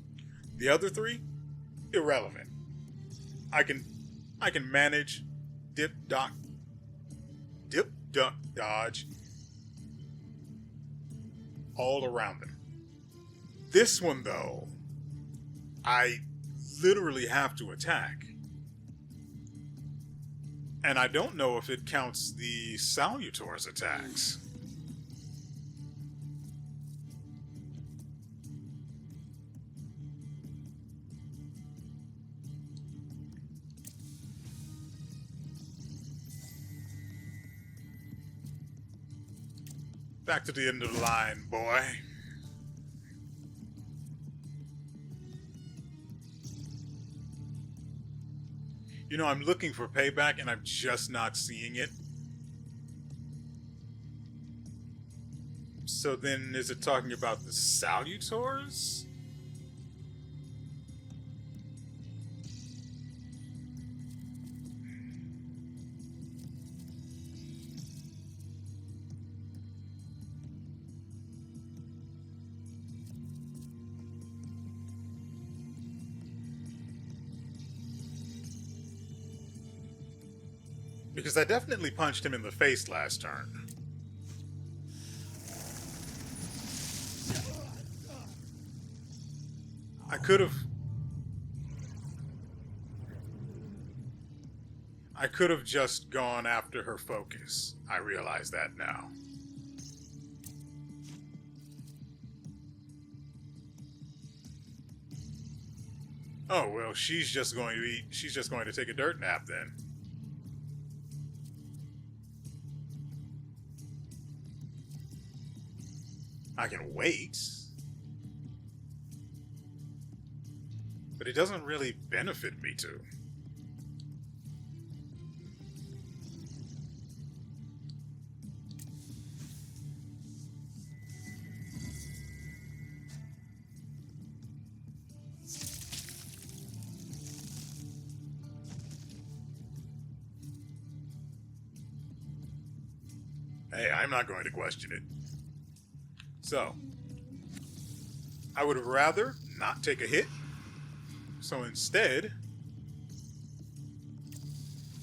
The other three, irrelevant. I can manage dip, duck, dodge all around them. This one, though, I literally have to attack. And I don't know if it counts the salutors attacks. Back to the end of the line, boy. I'm looking for payback and I'm just not seeing it. So then, is it talking about the salutors? Because I definitely punched him in the face last turn. I could have just gone after her focus. I realize that now. Oh, well, she's just going to take a dirt nap then. I can wait. But it doesn't really benefit me to. Hey, I'm not going to question it. So, I would rather not take a hit. So instead,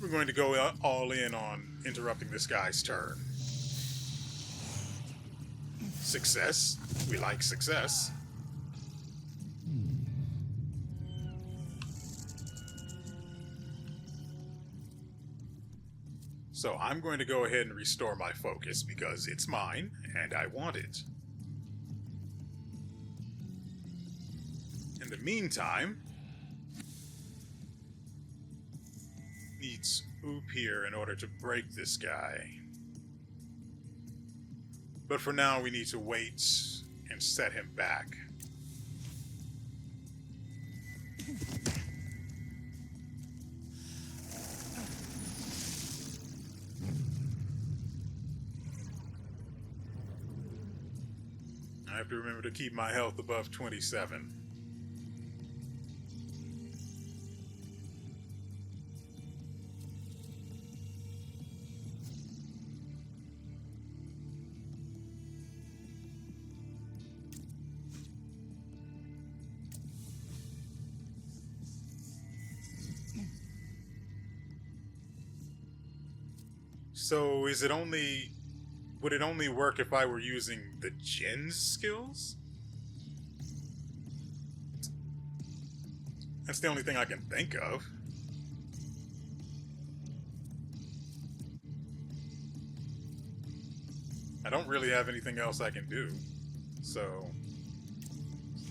we're going to go all in on interrupting this guy's turn. Success. We like success. So I'm going to go ahead and restore my focus because it's mine and I want it. In the meantime, needs oop here in order to break this guy. But for now, we need to wait and set him back. I have to remember to keep my health above 27. So is it only... would it only work if I were using the Jin's skills? That's the only thing I can think of. I don't really have anything else I can do. So,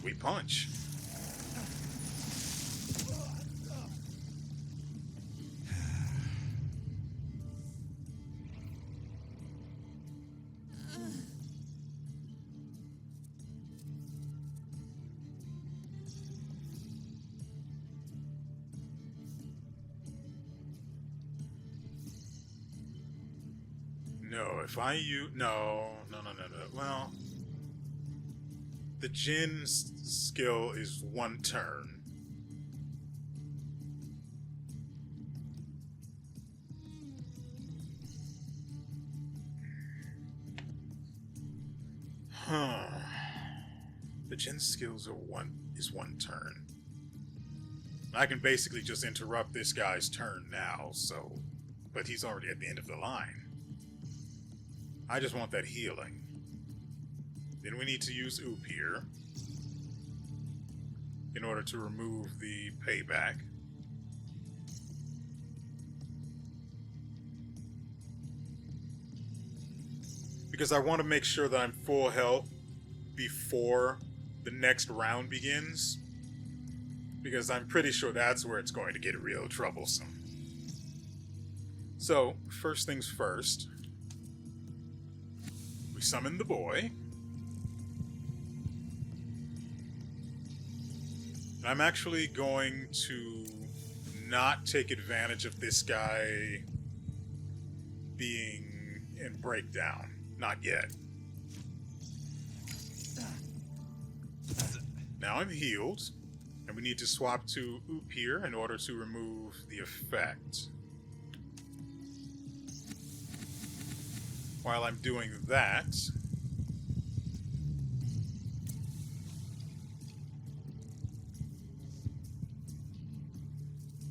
we punch. No, if I use... No. Well... The Jin's skill is 1 turn. Huh. The Jin's skills are one turn. I can basically just interrupt this guy's turn now, so... But he's already at the end of the line. I just want that healing. Then we need to use oop here in order to remove the payback. Because I want to make sure that I'm full health before the next round begins. Because I'm pretty sure that's where it's going to get real troublesome. So, first things first. We summon the boy. And I'm actually going to not take advantage of this guy being in breakdown. Not yet. Now I'm healed. And we need to swap to oop here in order to remove the effect. While I'm doing that,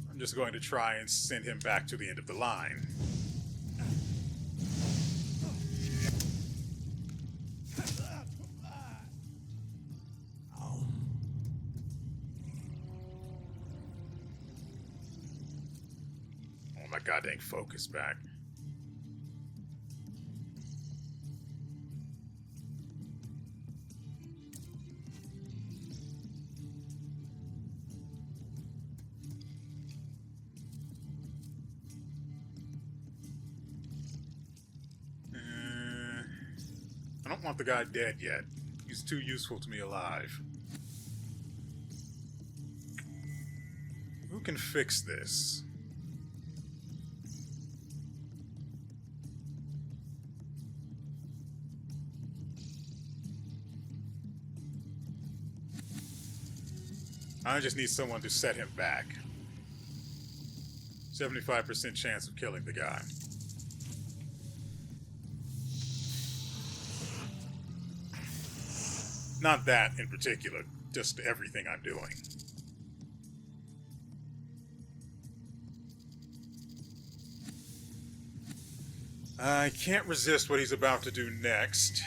I'm just going to try and send him back to the end of the line. Oh my god dang focus back. I don't want the guy dead yet. He's too useful to me alive. Who can fix this? I just need someone to set him back. 75% chance of killing the guy. Not that in particular, just everything I'm doing. I can't resist what he's about to do next.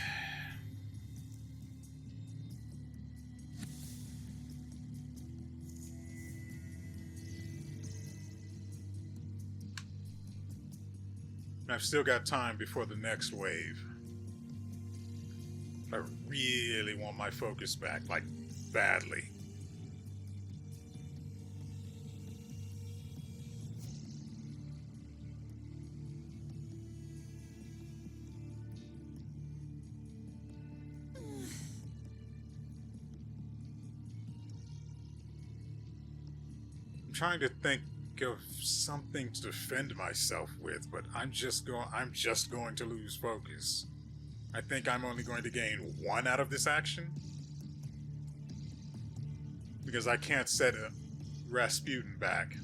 I've still got time before the next wave. I really want my focus back, like, badly. I'm trying to think of something to defend myself with, but I'm just going to lose focus. I think I'm only going to gain 1 out of this action. Because I can't set a Rasputin back.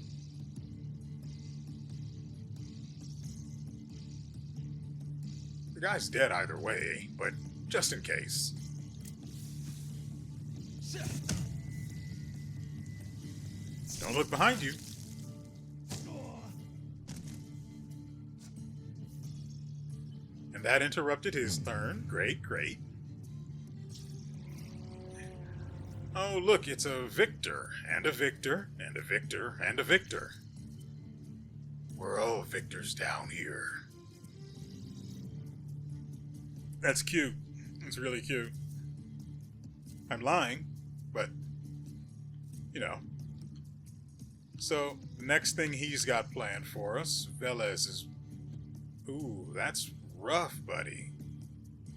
The guy's dead either way, but just in case. Don't look behind you. And that interrupted his turn. Great, great. Oh, look, it's a victor, and a victor, and a victor, and a victor. We're all victors down here. That's cute. It's really cute. I'm lying, but, you know. So, the next thing he's got planned for us, Velez is... Ooh, that's rough, buddy.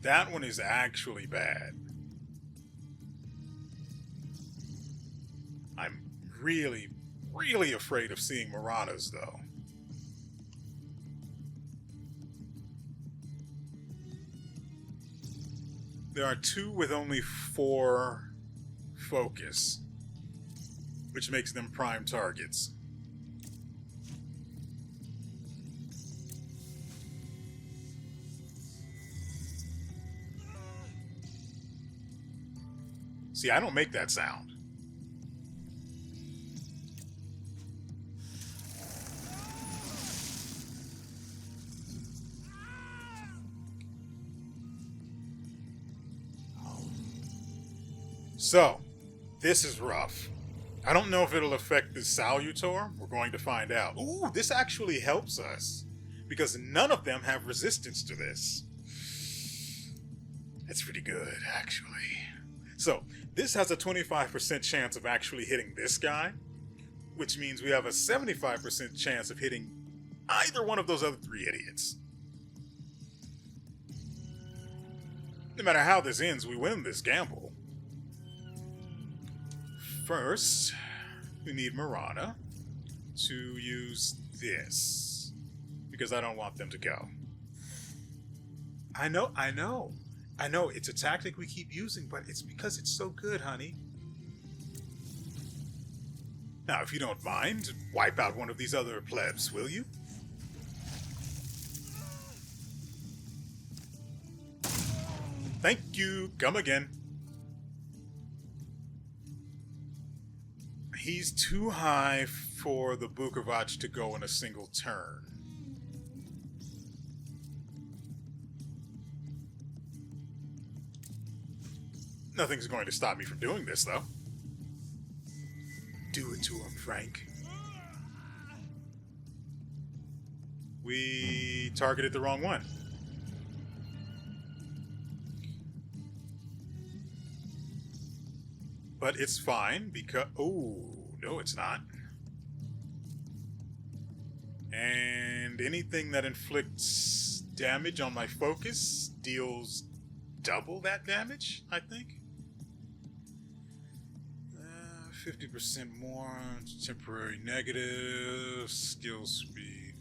That one is actually bad. I'm really, really afraid of seeing Marana's, though. There are 2 with only 4 focus, which makes them prime targets. See, I don't make that sound. So, this is rough. I don't know if it'll affect the salutor. We're going to find out. Ooh, this actually helps us, because none of them have resistance to this. That's pretty good, actually. So, this has a 25% chance of actually hitting this guy, which means we have a 75% chance of hitting either one of those other 3 idiots. No matter how this ends, we win this gamble. First, we need Marana to use this, because I don't want them to go. I know, it's a tactic we keep using, but it's because it's so good, honey. Now, if you don't mind, wipe out one of these other plebs, will you? Thank you, come again. He's too high for the Bukovac to go in a single turn. Nothing's going to stop me from doing this, though. Do it to him, Frank. We targeted the wrong one. But it's fine because... Oh, no, it's not. And anything that inflicts damage on my focus deals double that damage, I think. 50% more, temporary negative, skill speed.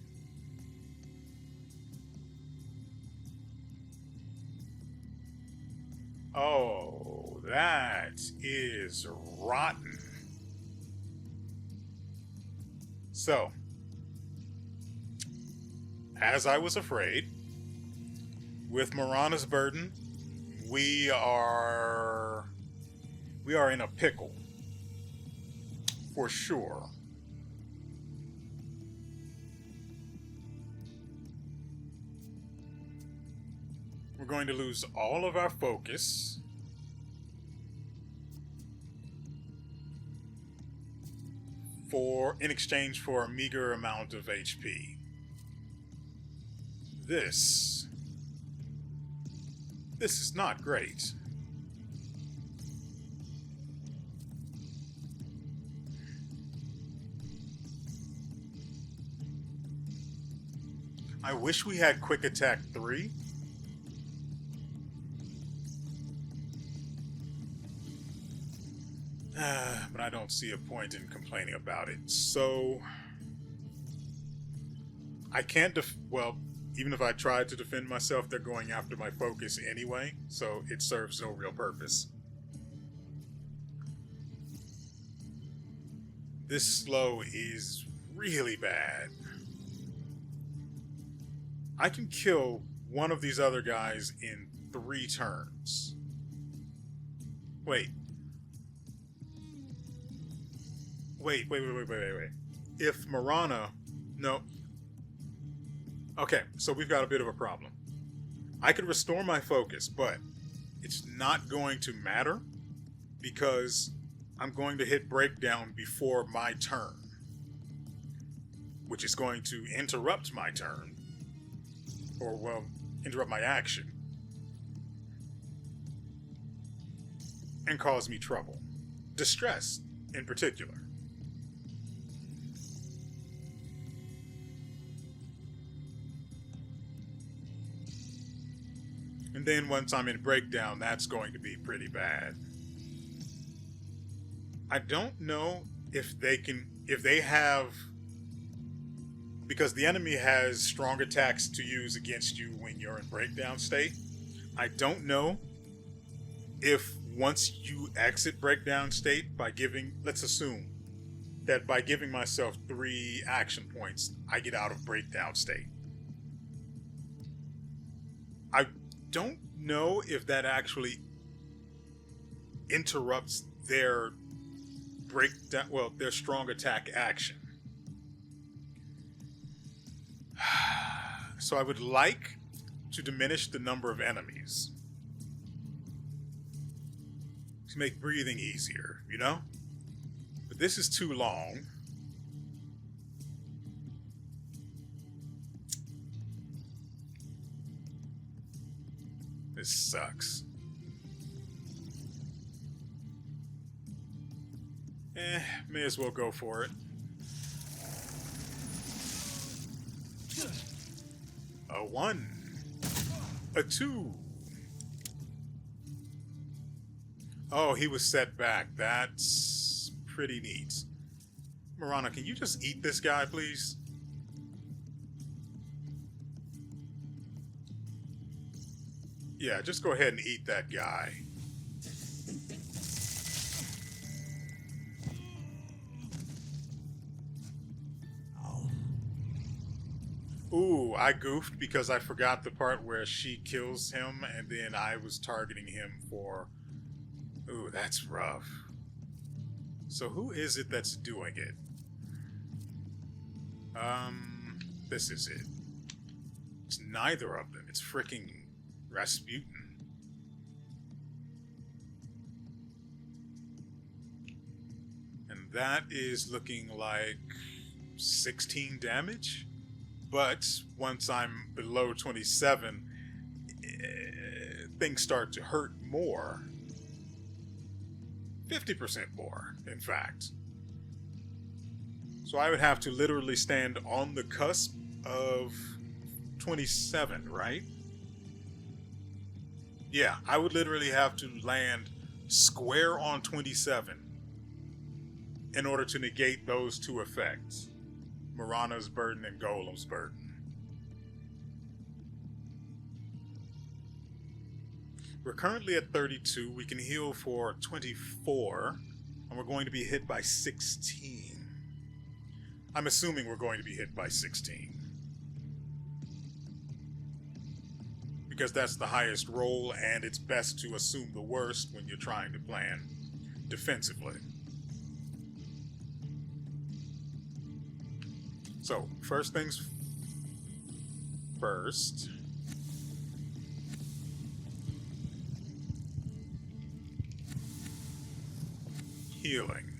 Oh, that is rotten. So, as I was afraid, with Marana's burden, we are in a pickle. For sure. We're going to lose all of our focus. In exchange for a meager amount of HP. This is not great. I wish we had Quick Attack 3. But I don't see a point in complaining about it. So I can't well, even if I tried to defend myself, they're going after my focus anyway, so it serves no real purpose. This slow is really bad. I can kill one of these other guys in 3 turns. Wait. Wait. If Marana... No. Okay, so we've got a bit of a problem. I could restore my focus, but it's not going to matter because I'm going to hit breakdown before my turn, which is going to interrupt my turn, or, well, interrupt my action, and cause me trouble. Distress, in particular. And then once I'm in breakdown, that's going to be pretty bad. I don't know if they have, because the enemy has strong attacks to use against you when you're in breakdown state. I don't know if once you exit breakdown state by giving, let's assume that by giving myself 3 action points, I get out of breakdown state. I don't know if that actually interrupts their breakdown, well, their strong attack action. So I would like to diminish the number of enemies to make breathing easier, you know? But this is too long. This sucks. May as well go for it. A 1. A 2. Oh, he was set back. That's pretty neat. Marana, can you just eat this guy, please? Yeah, just go ahead and eat that guy. Ooh, I goofed because I forgot the part where she kills him and then I was targeting him for... Ooh, that's rough. So who is it that's doing it? This is it. It's neither of them. It's fricking Rasputin. And that is looking like 16 damage. But once I'm below 27, things start to hurt more. 50% more, in fact. So I would have to literally stand on the cusp of 27, right? Yeah, I would literally have to land square on 27 in order to negate those 2 effects. Marana's burden and Golem's burden. We're currently at 32. We can heal for 24. And we're going to be hit by 16. I'm assuming we're going to be hit by 16. Because that's the highest roll, and it's best to assume the worst when you're trying to plan defensively. So, first things first. Healing.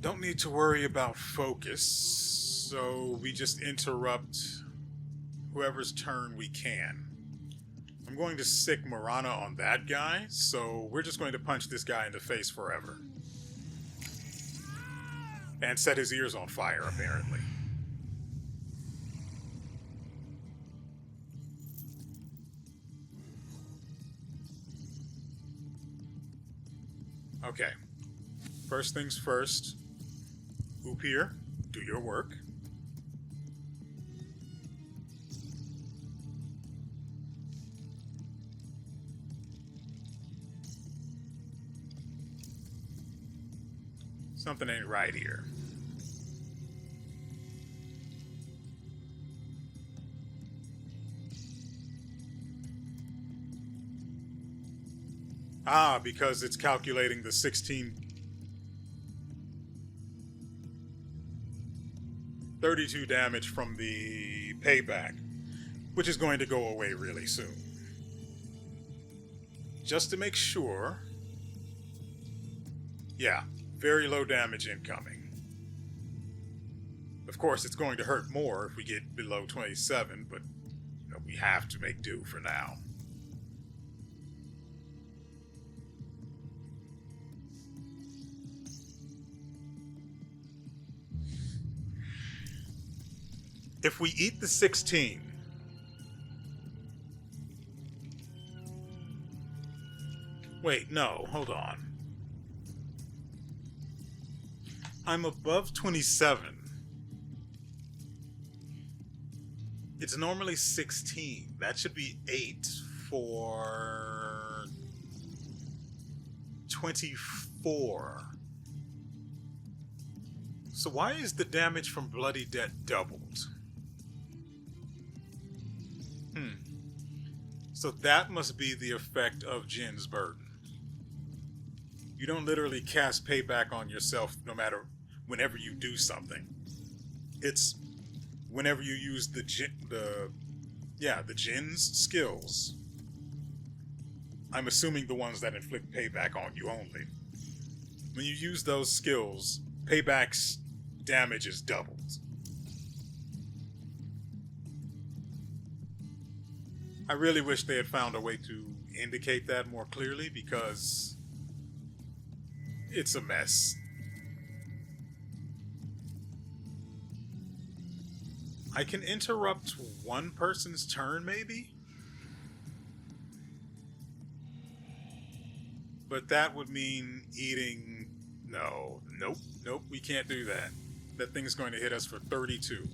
Don't need to worry about focus, so we just interrupt whoever's turn we can. I'm going to sick Marana on that guy, so we're just going to punch this guy in the face forever. And set his ears on fire, apparently. Okay. First things first. Upir, do your work. Something ain't right here. Ah, because it's calculating the 32 damage from the payback, which is going to go away really soon. Just to make sure. Yeah, very low damage incoming. Of course, it's going to hurt more if we get below 27, but you know, we have to make do for now. If we eat the 16, wait, no, hold on. I'm above 27. It's normally 16. That should be 8 for 24. So why is the damage from Bloody Debt doubled? So that must be the effect of Jin's burden. You don't literally cast payback on yourself no matter whenever you do something. It's whenever you use the Jin's skills. I'm assuming the ones that inflict payback on you only. When you use those skills, payback's damage is doubled. I really wish they had found a way to indicate that more clearly, because it's a mess. I can interrupt one person's turn, maybe? But that would mean eating... Nope, we can't do that. That thing's going to hit us for 32.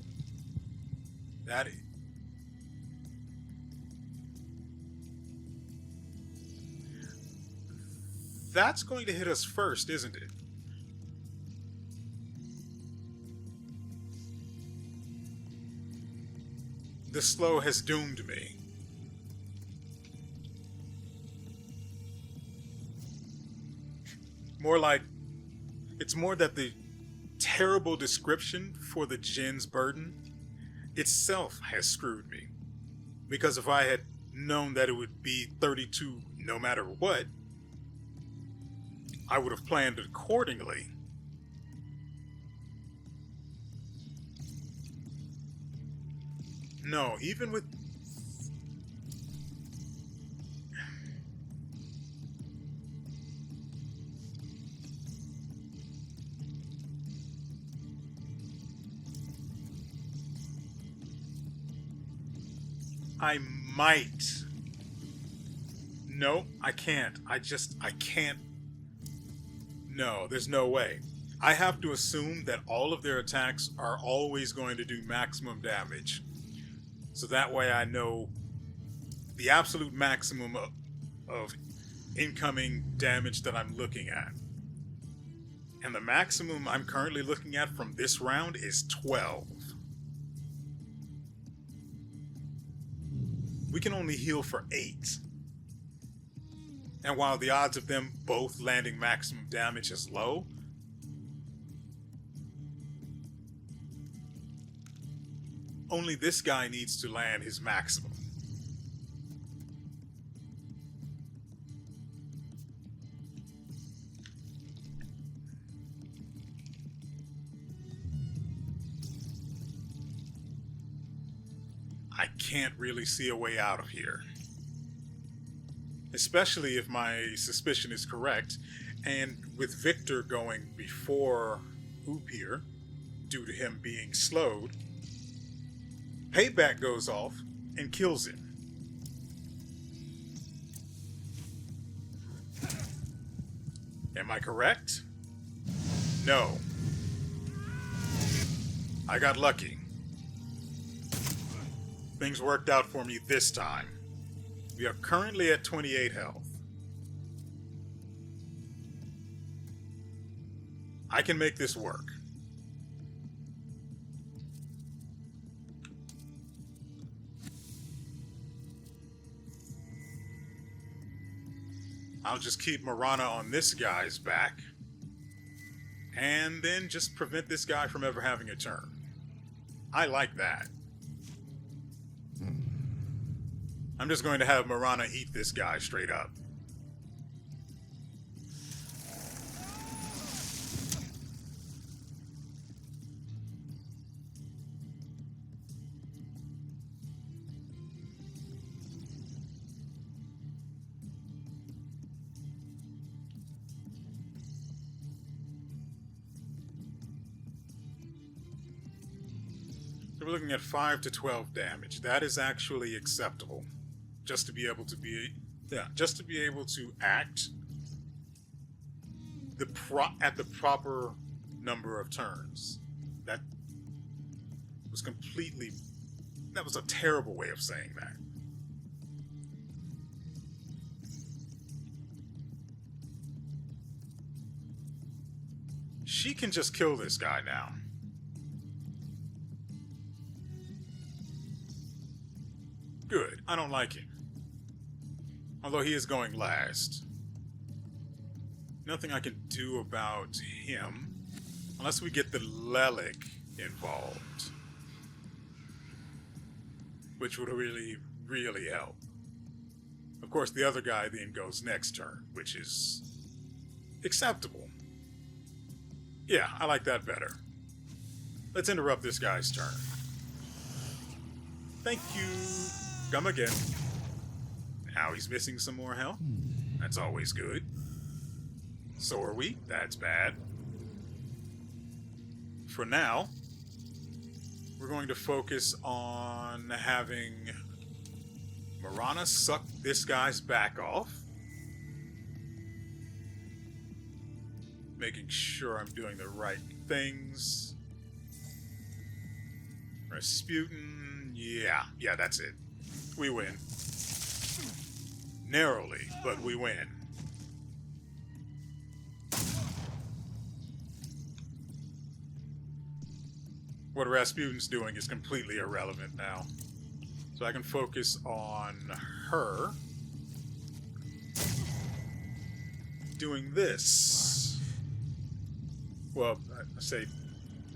That's going to hit us first, isn't it? The slow has doomed me. It's more that the terrible description for the Jin's burden itself has screwed me. Because if I had known that it would be 32 no matter what, I would have planned accordingly. No, even with... I might. No, I can't. I can't. No, there's no way. I have to assume that all of their attacks are always going to do maximum damage. So that way I know the absolute maximum of incoming damage that I'm looking at. And the maximum I'm currently looking at from this round is 12. We can only heal for 8. And while the odds of them both landing maximum damage is low, only this guy needs to land his maximum. can't really see a way out of here. Especially if my suspicion is correct, and with Victor going before Oop here, due to him being slowed, Payback goes off and kills him. Am I correct? No. I got lucky. Things worked out for me this time. We are currently at 28 health. I can make this work. I'll just keep Marana on this guy's back, and then just prevent this guy from ever having a turn. I like that. I'm just going to have Marana eat this guy straight up. So we're looking at 5 to 12 damage. That is actually acceptable. Just to be able to act at the proper number of turns. That was a terrible way of saying that. She can just kill this guy now. Good. I don't like him. Although he is going last. Nothing I can do about him. Unless we get the Lelik involved. Which would really, really help. Of course, the other guy then goes next turn, which is acceptable. Yeah, I like that better. Let's interrupt this guy's turn. Thank you. Come again. Now he's missing some more health. That's always good. So are we. That's bad. For now, we're going to focus on having Marana suck this guy's back off. Making sure I'm doing the right things. Rasputin. Yeah, that's it. We win. Narrowly, but we win. What Rasputin's doing is completely irrelevant now. So I can focus on her doing this. Well,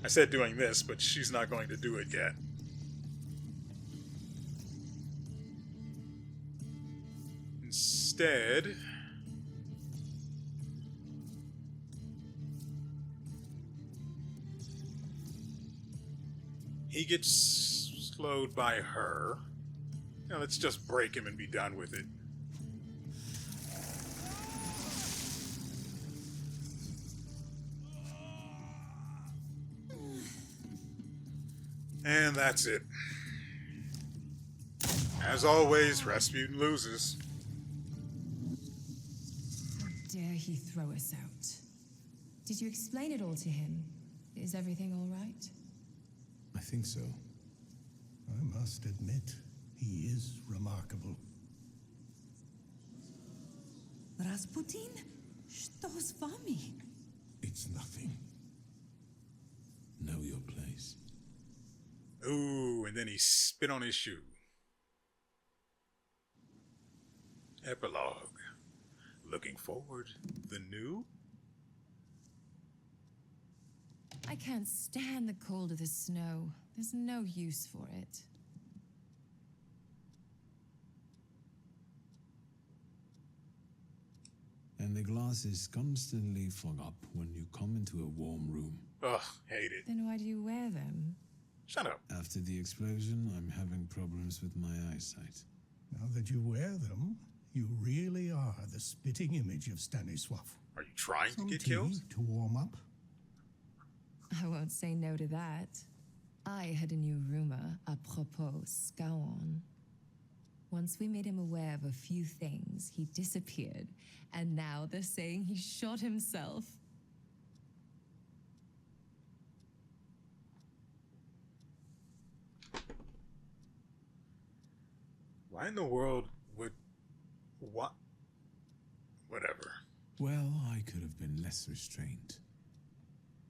I said doing this, but she's not going to do it yet. Instead, he gets slowed by her. Now let's just break him and be done with it. And that's it. As always, Rasputin loses. How dare he throw us out? Did you explain it all to him? Is everything all right? I think so. I must admit, he is remarkable. Rasputin? Что с вами? It's nothing. Know your place. Ooh, and then he spit on his shoe. Epilogue. Looking forward. The new? I can't stand the cold of the snow. There's no use for it. And the glass is constantly fog up when you come into a warm room. Ugh, hate it. Then why do you wear them? Shut up. After the explosion, I'm having problems with my eyesight. Now that you wear them, you really are the spitting image of Stanisław. Are you trying to Some get tea killed? to warm up? I won't say no to that. I had a new rumor apropos Scowan. Once we made him aware of a few things, he disappeared, and now they're saying he shot himself. Why in the world would... What? Whatever. Well, I could have been less restrained.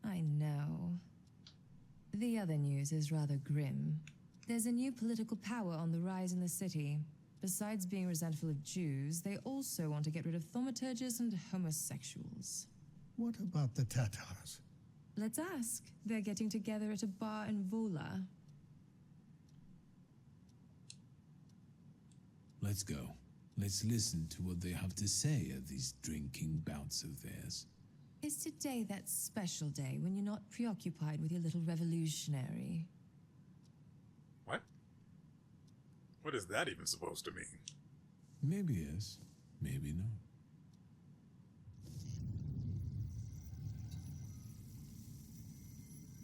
I know. The other news is rather grim. There's a new political power on the rise in the city. Besides being resentful of Jews, they also want to get rid of thaumaturges and homosexuals. What about the Tatars? Let's ask. They're getting together at a bar in Vola. Let's go. Let's listen to what they have to say at these drinking bouts of theirs. Is today that special day when you're not preoccupied with your little revolutionary? What? What is that even supposed to mean? Maybe yes, maybe no.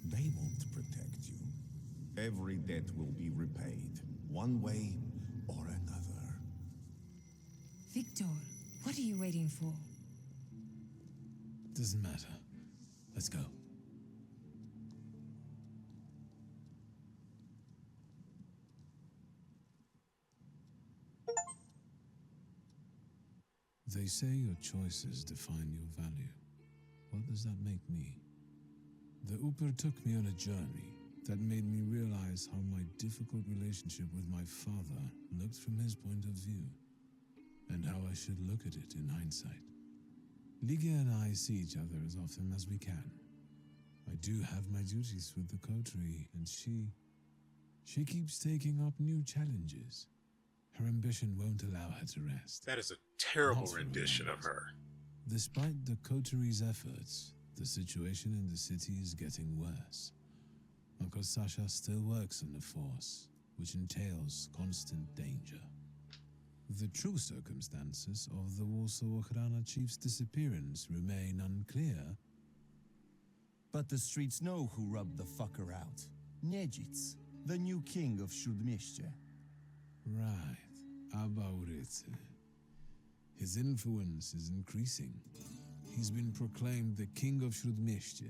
They won't protect you. Every debt will be repaid, one way or another. Victor, what are you waiting for? Doesn't matter. Let's go. They say your choices define your value. What does that make me? The Uper took me on a journey that made me realize how my difficult relationship with my father looked from his point of view, and how I should look at it in hindsight. Liga and I see each other as often as we can. I do have my duties with the Coterie, and she keeps taking up new challenges. Her ambition won't allow her to rest. That is a terrible Not for rendition long. of her. Despite the Coterie's efforts, the situation in the city is getting worse. Uncle Sasha still works on the force, which entails constant danger. The true circumstances of the Warsaw Ochrana chief's disappearance remain unclear. But the streets know who rubbed the fucker out. Niedzic, the new king of Śródmieście. Right, WeArEuS. His influence is increasing. He's been proclaimed the king of Śródmieście.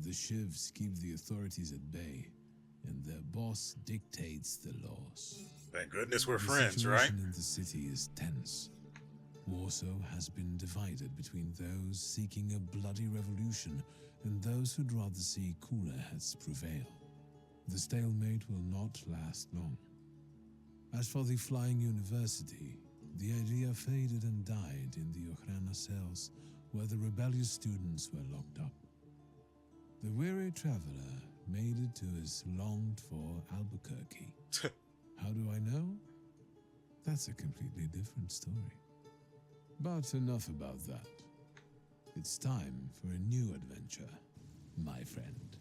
The Shivs keep the authorities at bay, and their boss dictates the laws. Thank goodness we're The friends, right? situation in the city is tense. Warsaw has been divided between those seeking a bloody revolution and those who'd rather see cooler heads prevail. The stalemate will not last long. As for the Flying University, the idea faded and died in the Ochrana cells where the rebellious students were locked up. The weary traveler made it to his longed-for Albuquerque. How do I know? That's a completely different story. But enough about that. It's time for a new adventure, my friend.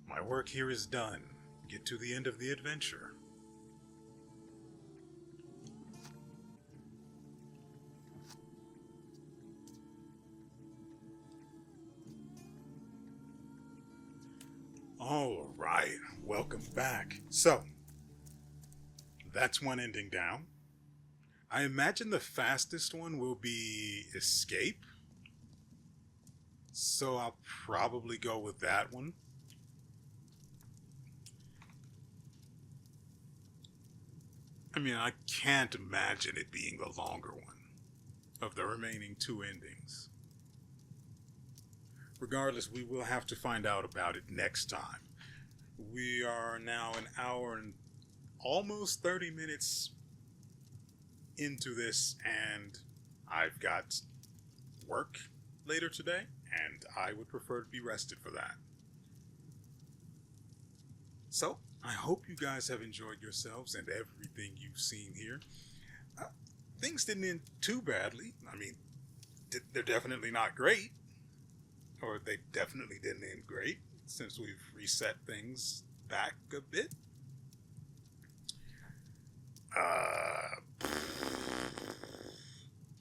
My work here is done. Get to the end of the adventure. All right, welcome back. So, that's one ending down. I imagine the fastest one will be escape. So I'll probably go with that one. I mean, I can't imagine it being the longer one of the remaining two endings. Regardless, we will have to find out about it next time. We are now an hour and almost 30 minutes into this, and I've got work later today, and I would prefer to be rested for that. So, I hope you guys have enjoyed yourselves and everything you've seen here. Things didn't end too badly. I mean, they're definitely not great, or they definitely didn't end great since we've reset things back a bit.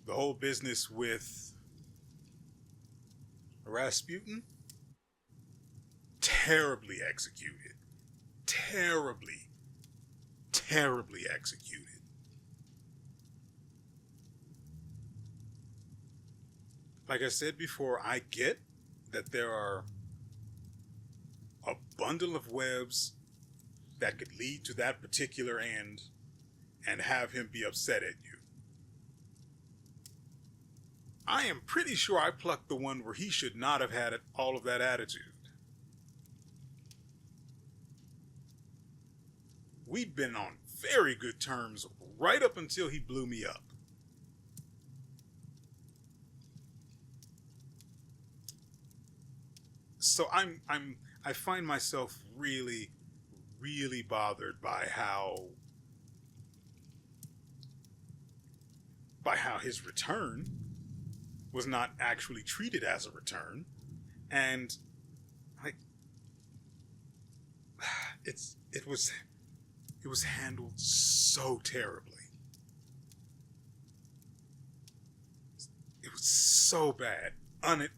The whole business with Rasputin, terribly executed. Terribly, terribly executed. Like I said before, I get that there are a bundle of webs that could lead to that particular end and have him be upset at you. I am pretty sure I plucked the one where he should not have had all of that attitude. We'd been on very good terms right up until he blew me up. So I find myself really, really bothered by how his return was not actually treated as a return, and like it was handled so terribly. It was so bad.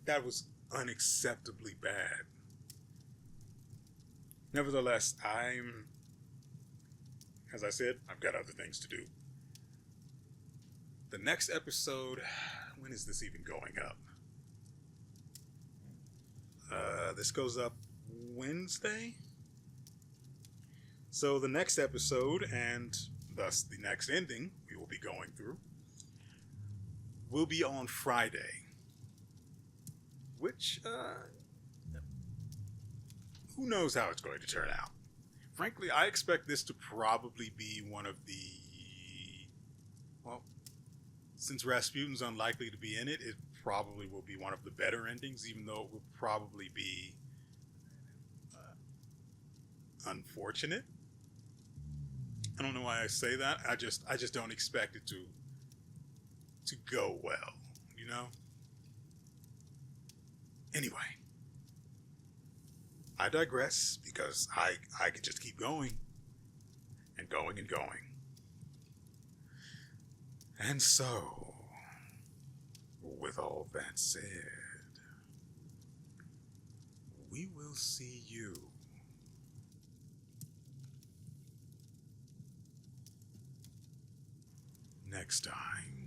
That was unacceptably bad. Nevertheless, as I said, I've got other things to do. The next episode, when is this even going up? This goes up Wednesday. So the next episode, and thus the next ending we will be going through, will be on Friday. Which, who knows how it's going to turn out. Frankly, I expect this to probably be one of the, well, since Rasputin's unlikely to be in it, it probably will be one of the better endings, even though it will probably be unfortunate. I don't know why I say that. I just don't expect it to go well, you know? Anyway, I digress because I could just keep going and going and going. And so, with all that said, we will see you next time.